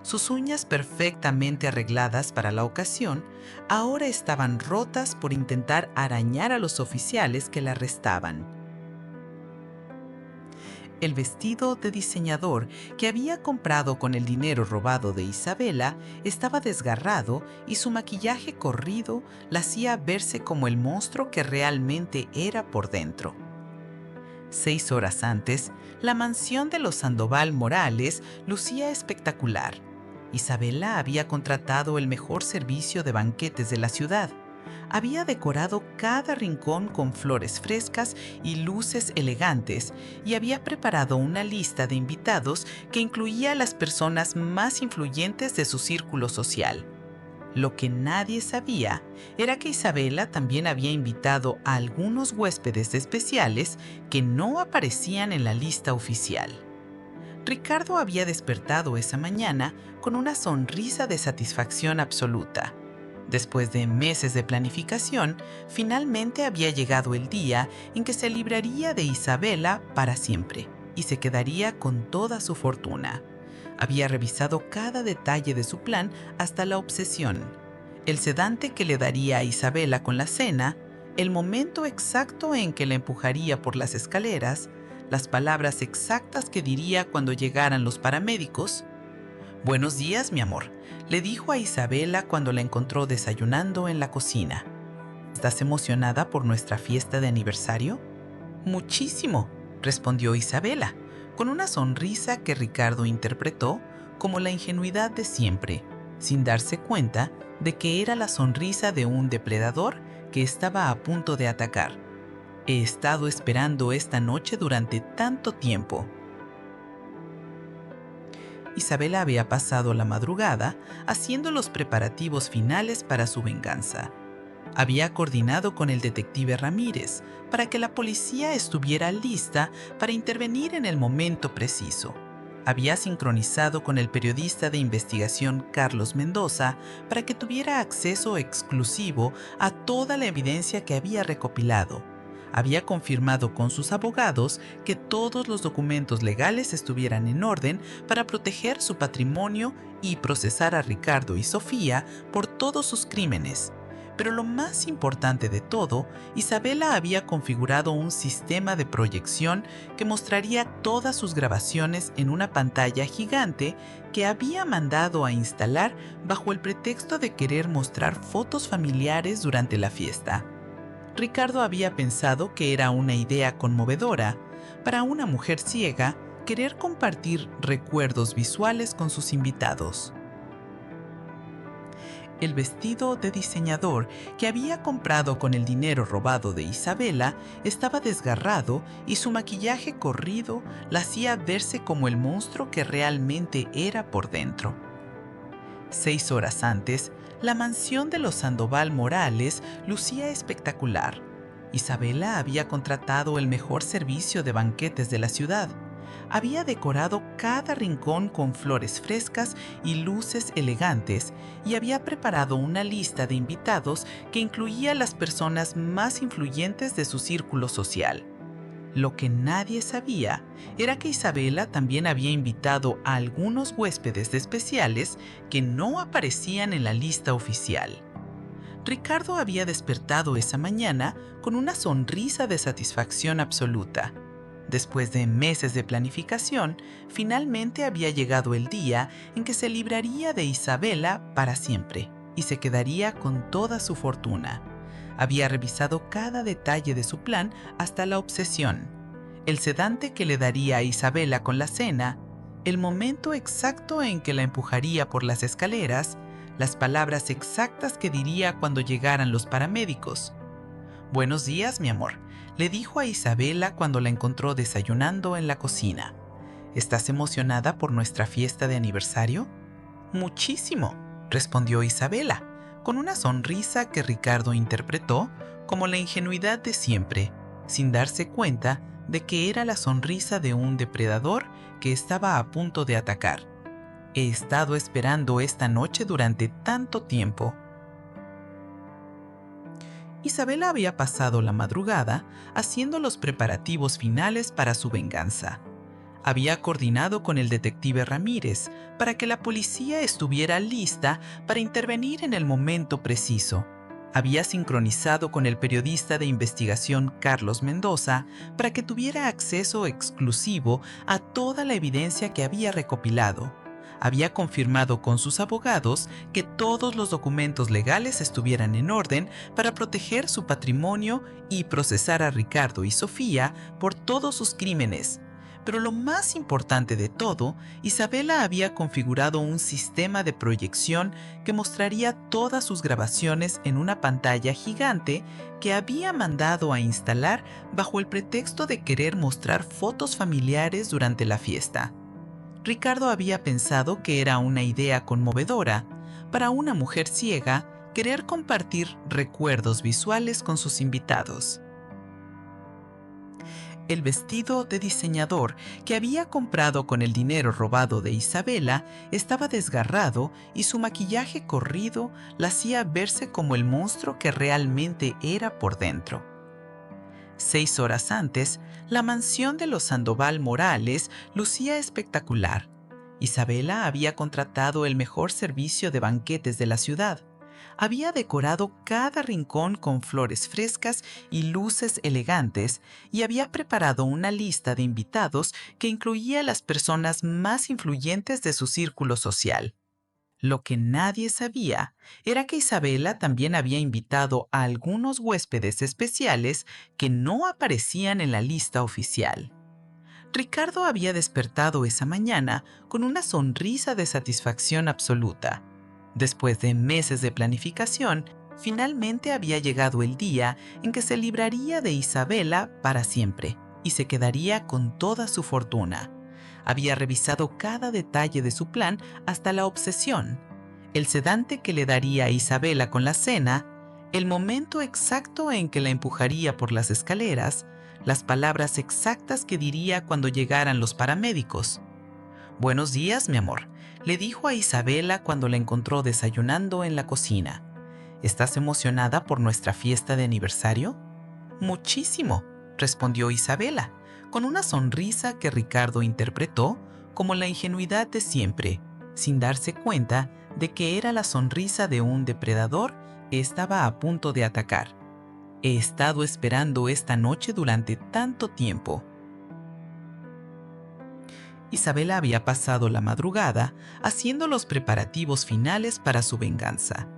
Sus uñas perfectamente arregladas para la ocasión ahora estaban rotas por intentar arañar a los oficiales que la arrestaban. El vestido de diseñador que había comprado con el dinero robado de Isabela estaba desgarrado y su maquillaje corrido la hacía verse como el monstruo que realmente era por dentro. 6 horas antes, la mansión de los Sandoval Morales lucía espectacular. Isabela había contratado el mejor servicio de banquetes de la ciudad. Había decorado cada rincón con flores frescas y luces elegantes y había preparado una lista de invitados que incluía a las personas más influyentes de su círculo social. Lo que nadie sabía era que Isabela también había invitado a algunos huéspedes especiales que no aparecían en la lista oficial. Ricardo había despertado esa mañana con una sonrisa de satisfacción absoluta. Después de meses de planificación, finalmente había llegado el día en que se libraría de Isabela para siempre y se quedaría con toda su fortuna. Había revisado cada detalle de su plan hasta la obsesión. El sedante que le daría a Isabela con la cena, el momento exacto en que la empujaría por las escaleras, las palabras exactas que diría cuando llegaran los paramédicos. «Buenos días, mi amor», le dijo a Isabela cuando la encontró desayunando en la cocina. «¿Estás emocionada por nuestra fiesta de aniversario?» «Muchísimo», respondió Isabela, con una sonrisa que Ricardo interpretó como la ingenuidad de siempre, sin darse cuenta de que era la sonrisa de un depredador que estaba a punto de atacar. «He estado esperando esta noche durante tanto tiempo». Isabela había pasado la madrugada haciendo los preparativos finales para su venganza. Había coordinado con el detective Ramírez para que la policía estuviera lista para intervenir en el momento preciso. había sincronizado con el periodista de investigación Carlos Mendoza para que tuviera acceso exclusivo a toda la evidencia que había recopilado. Había confirmado con sus abogados que todos los documentos legales estuvieran en orden para proteger su patrimonio y procesar a Ricardo y Sofía por todos sus crímenes. Pero lo más importante de todo, Isabela había configurado un sistema de proyección que mostraría todas sus grabaciones en una pantalla gigante que había mandado a instalar bajo el pretexto de querer mostrar fotos familiares durante la fiesta. Ricardo había pensado que era una idea conmovedora para una mujer ciega querer compartir recuerdos visuales con sus invitados. El vestido de diseñador que había comprado con el dinero robado de Isabela estaba desgarrado y su maquillaje corrido la hacía verse como el monstruo que realmente era por dentro. 6 horas antes, la mansión de los Sandoval Morales lucía espectacular. Isabela había contratado el mejor servicio de banquetes de la ciudad. Había decorado cada rincón con flores frescas y luces elegantes y había preparado una lista de invitados que incluía a las personas más influyentes de su círculo social. Lo que nadie sabía era que Isabela también había invitado a algunos huéspedes especiales que no aparecían en la lista oficial. Ricardo había despertado esa mañana con una sonrisa de satisfacción absoluta. Después de meses de planificación, finalmente había llegado el día en que se libraría de Isabela para siempre y se quedaría con toda su fortuna. Había revisado cada detalle de su plan hasta la obsesión. El sedante que le daría a Isabela con la cena, el momento exacto en que la empujaría por las escaleras, las palabras exactas que diría cuando llegaran los paramédicos. «Buenos días, mi amor», le dijo a Isabela cuando la encontró desayunando en la cocina. «¿Estás emocionada por nuestra fiesta de aniversario?» «Muchísimo», respondió Isabela, con una sonrisa que Ricardo interpretó como la ingenuidad de siempre, sin darse cuenta de que era la sonrisa de un depredador que estaba a punto de atacar. «He estado esperando esta noche durante tanto tiempo». Isabela había pasado la madrugada haciendo los preparativos finales para su venganza. Había coordinado con el detective Ramírez para que la policía estuviera lista para intervenir en el momento preciso. Había sincronizado con el periodista de investigación Carlos Mendoza para que tuviera acceso exclusivo a toda la evidencia que había recopilado. Había confirmado con sus abogados que todos los documentos legales estuvieran en orden para proteger su patrimonio y procesar a Ricardo y Sofía por todos sus crímenes. Pero lo más importante de todo, Isabela había configurado un sistema de proyección que mostraría todas sus grabaciones en una pantalla gigante que había mandado a instalar bajo el pretexto de querer mostrar fotos familiares durante la fiesta. Ricardo había pensado que era una idea conmovedora para una mujer ciega querer compartir recuerdos visuales con sus invitados. El vestido de diseñador que había comprado con el dinero robado de Isabela estaba desgarrado y su maquillaje corrido la hacía verse como el monstruo que realmente era por dentro. 6 horas antes, la mansión de los Sandoval Morales lucía espectacular. Isabela había contratado el mejor servicio de banquetes de la ciudad. Había decorado cada rincón con flores frescas y luces elegantes y había preparado una lista de invitados que incluía a las personas más influyentes de su círculo social. Lo que nadie sabía era que Isabela también había invitado a algunos huéspedes especiales que no aparecían en la lista oficial. Ricardo había despertado esa mañana con una sonrisa de satisfacción absoluta. Después de meses de planificación, finalmente había llegado el día en que se libraría de Isabela para siempre y se quedaría con toda su fortuna. Había revisado cada detalle de su plan hasta la obsesión. El sedante que le daría a Isabela con la cena, el momento exacto en que la empujaría por las escaleras, las palabras exactas que diría cuando llegaran los paramédicos. «Buenos días, mi amor», le dijo a Isabela cuando la encontró desayunando en la cocina. «¿Estás emocionada por nuestra fiesta de aniversario?» «Muchísimo», respondió Isabela, con una sonrisa que Ricardo interpretó como la ingenuidad de siempre, sin darse cuenta de que era la sonrisa de un depredador que estaba a punto de atacar. «He estado esperando esta noche durante tanto tiempo». Isabela había pasado la madrugada haciendo los preparativos finales para su venganza.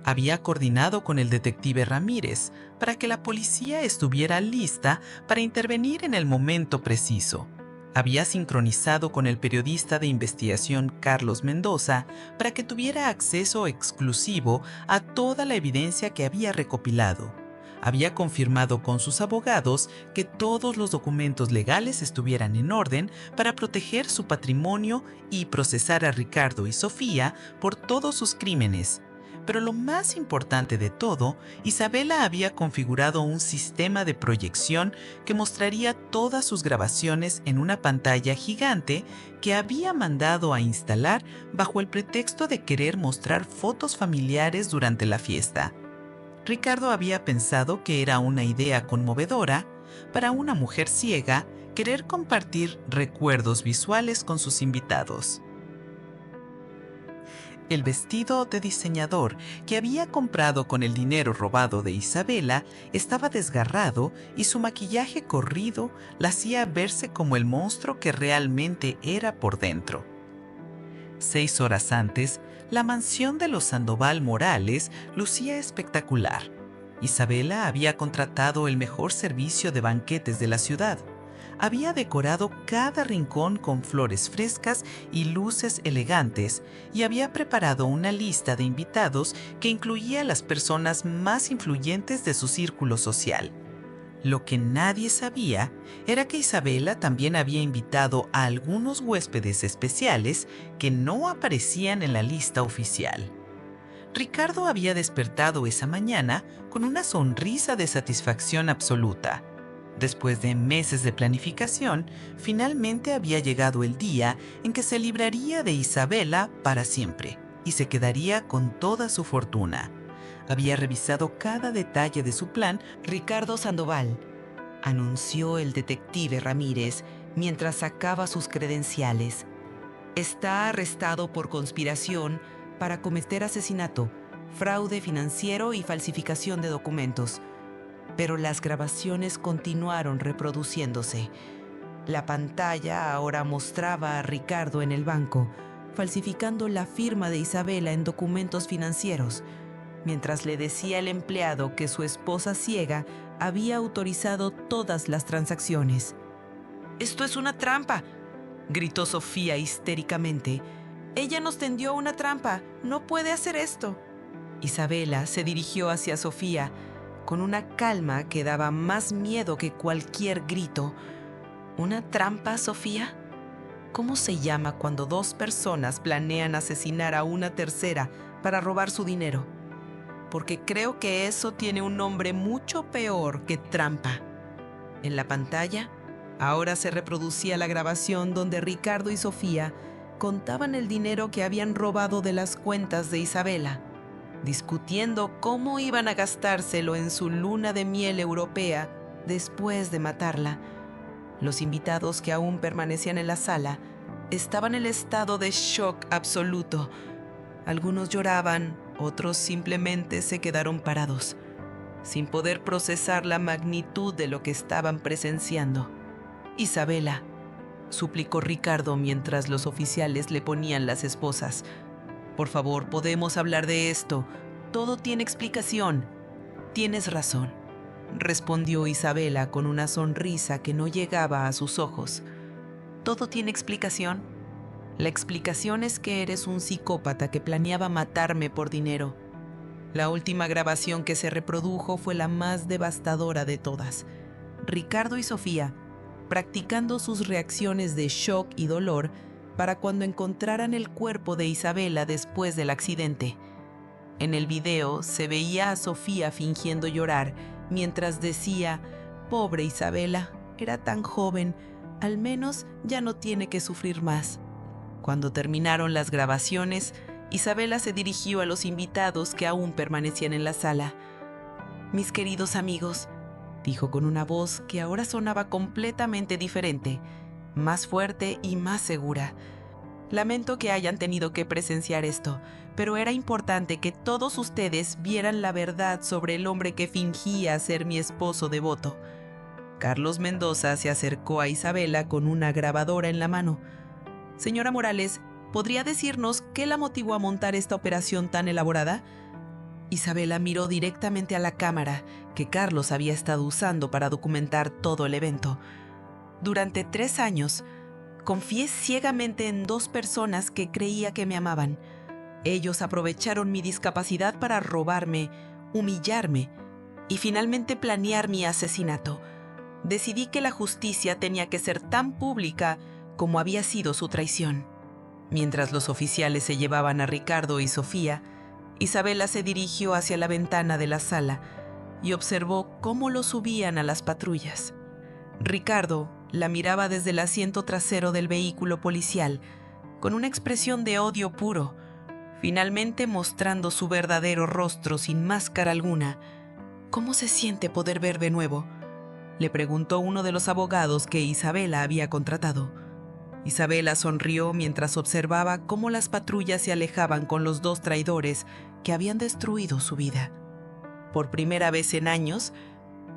Había coordinado con el detective Ramírez para que la policía estuviera lista para intervenir en el momento preciso. Había sincronizado con el periodista de investigación Carlos Mendoza para que tuviera acceso exclusivo a toda la evidencia que había recopilado. Había confirmado con sus abogados que todos los documentos legales estuvieran en orden para proteger su patrimonio y procesar a Ricardo y Sofía por todos sus crímenes. Pero lo más importante de todo, Isabela había configurado un sistema de proyección que mostraría todas sus grabaciones en una pantalla gigante que había mandado a instalar bajo el pretexto de querer mostrar fotos familiares durante la fiesta. Ricardo había pensado que era una idea conmovedora para una mujer ciega querer compartir recuerdos visuales con sus invitados. El vestido de diseñador que había comprado con el dinero robado de Isabela estaba desgarrado y su maquillaje corrido la hacía verse como el monstruo que realmente era por dentro. 6 horas antes, la mansión de los Sandoval Morales lucía espectacular. Isabela había contratado el mejor servicio de banquetes de la ciudad. Había decorado cada rincón con flores frescas y luces elegantes y había preparado una lista de invitados que incluía a las personas más influyentes de su círculo social. Lo que nadie sabía era que Isabela también había invitado a algunos huéspedes especiales que no aparecían en la lista oficial. Ricardo había despertado esa mañana con una sonrisa de satisfacción absoluta. Después de meses de planificación, finalmente había llegado el día en que se libraría de Isabela para siempre y se quedaría con toda su fortuna. Había revisado cada detalle de su plan. Ricardo Sandoval, anunció el detective Ramírez mientras sacaba sus credenciales. Está arrestado por conspiración para cometer asesinato, fraude financiero y falsificación de documentos. Pero las grabaciones continuaron reproduciéndose. La pantalla ahora mostraba a Ricardo en el banco, falsificando la firma de Isabela en documentos financieros, mientras le decía al empleado que su esposa ciega había autorizado todas las transacciones. «¡Esto es una trampa!», gritó Sofía histéricamente. «Ella nos tendió una trampa. No puede hacer esto». Isabela se dirigió hacia Sofía con una calma que daba más miedo que cualquier grito. «¿Una trampa, Sofía? ¿Cómo se llama cuando 2 personas planean asesinar a una tercera para robar su dinero? Porque creo que eso tiene un nombre mucho peor que trampa». En la pantalla, ahora se reproducía la grabación donde Ricardo y Sofía contaban el dinero que habían robado de las cuentas de Isabela, discutiendo cómo iban a gastárselo en su luna de miel europea después de matarla. Los invitados que aún permanecían en la sala estaban en estado de shock absoluto. Algunos lloraban, otros simplemente se quedaron parados, sin poder procesar la magnitud de lo que estaban presenciando. «Isabela», suplicó Ricardo mientras los oficiales le ponían las esposas, «por favor, podemos hablar de esto. Todo tiene explicación». «Tienes razón», respondió Isabela con una sonrisa que no llegaba a sus ojos. «Todo tiene explicación. La explicación es que eres un psicópata que planeaba matarme por dinero». La última grabación que se reprodujo fue la más devastadora de todas. Ricardo y Sofía practicando sus reacciones de shock y dolor para cuando encontraran el cuerpo de Isabela después del accidente. En el video se veía a Sofía fingiendo llorar mientras decía: «Pobre Isabela, era tan joven, al menos ya no tiene que sufrir más». Cuando terminaron las grabaciones, Isabela se dirigió a los invitados que aún permanecían en la sala. «Mis queridos amigos», dijo con una voz que ahora sonaba completamente diferente, más fuerte y más segura. «Lamento que hayan tenido que presenciar esto, pero era importante que todos ustedes vieran la verdad sobre el hombre que fingía ser mi esposo devoto». Carlos Mendoza se acercó a Isabela con una grabadora en la mano. «Señora Morales, ¿podría decirnos qué la motivó a montar esta operación tan elaborada?». Isabela miró directamente a la cámara que Carlos había estado usando para documentar todo el evento. «Durante 3 años, confié ciegamente en 2 personas que creía que me amaban. Ellos aprovecharon mi discapacidad para robarme, humillarme y finalmente planear mi asesinato. Decidí que la justicia tenía que ser tan pública como había sido su traición». Mientras los oficiales se llevaban a Ricardo y Sofía, Isabela se dirigió hacia la ventana de la sala y observó cómo los subían a las patrullas. Ricardo la miraba desde el asiento trasero del vehículo policial, con una expresión de odio puro, finalmente mostrando su verdadero rostro sin máscara alguna. «¿Cómo se siente poder ver de nuevo?», le preguntó uno de los abogados que Isabela había contratado. Isabela sonrió mientras observaba cómo las patrullas se alejaban con los 2 traidores que habían destruido su vida. «Por primera vez en años,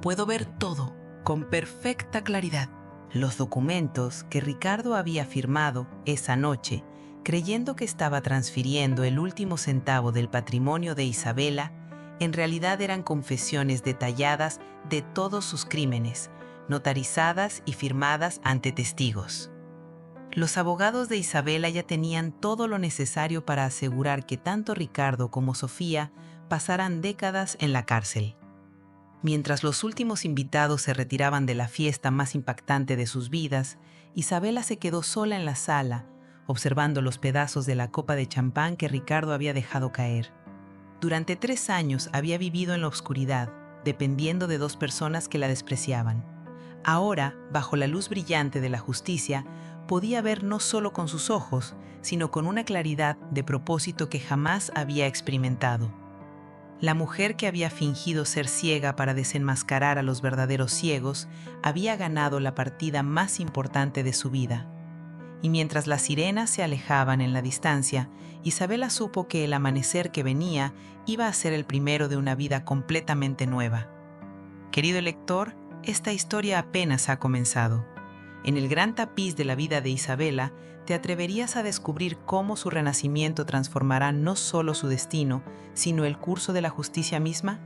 puedo ver todo con perfecta claridad». Los documentos que Ricardo había firmado esa noche, creyendo que estaba transfiriendo el último centavo del patrimonio de Isabela, en realidad eran confesiones detalladas de todos sus crímenes, notarizadas y firmadas ante testigos. Los abogados de Isabela ya tenían todo lo necesario para asegurar que tanto Ricardo como Sofía pasaran décadas en la cárcel. Mientras los últimos invitados se retiraban de la fiesta más impactante de sus vidas, Isabela se quedó sola en la sala, observando los pedazos de la copa de champán que Ricardo había dejado caer. Durante 3 años había vivido en la oscuridad, dependiendo de 2 personas que la despreciaban. Ahora, bajo la luz brillante de la justicia, podía ver no solo con sus ojos, sino con una claridad de propósito que jamás había experimentado. La mujer que había fingido ser ciega para desenmascarar a los verdaderos ciegos había ganado la partida más importante de su vida. Y mientras las sirenas se alejaban en la distancia, Isabela supo que el amanecer que venía iba a ser el primero de una vida completamente nueva. Querido lector, esta historia apenas ha comenzado. En el gran tapiz de la vida de Isabela, ¿te atreverías a descubrir cómo su renacimiento transformará no solo su destino, sino el curso de la justicia misma?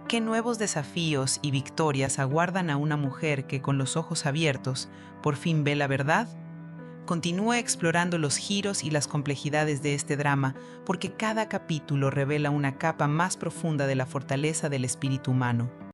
¿Qué nuevos desafíos y victorias aguardan a una mujer que con los ojos abiertos por fin ve la verdad? Continúa explorando los giros y las complejidades de este drama, porque cada capítulo revela una capa más profunda de la fortaleza del espíritu humano.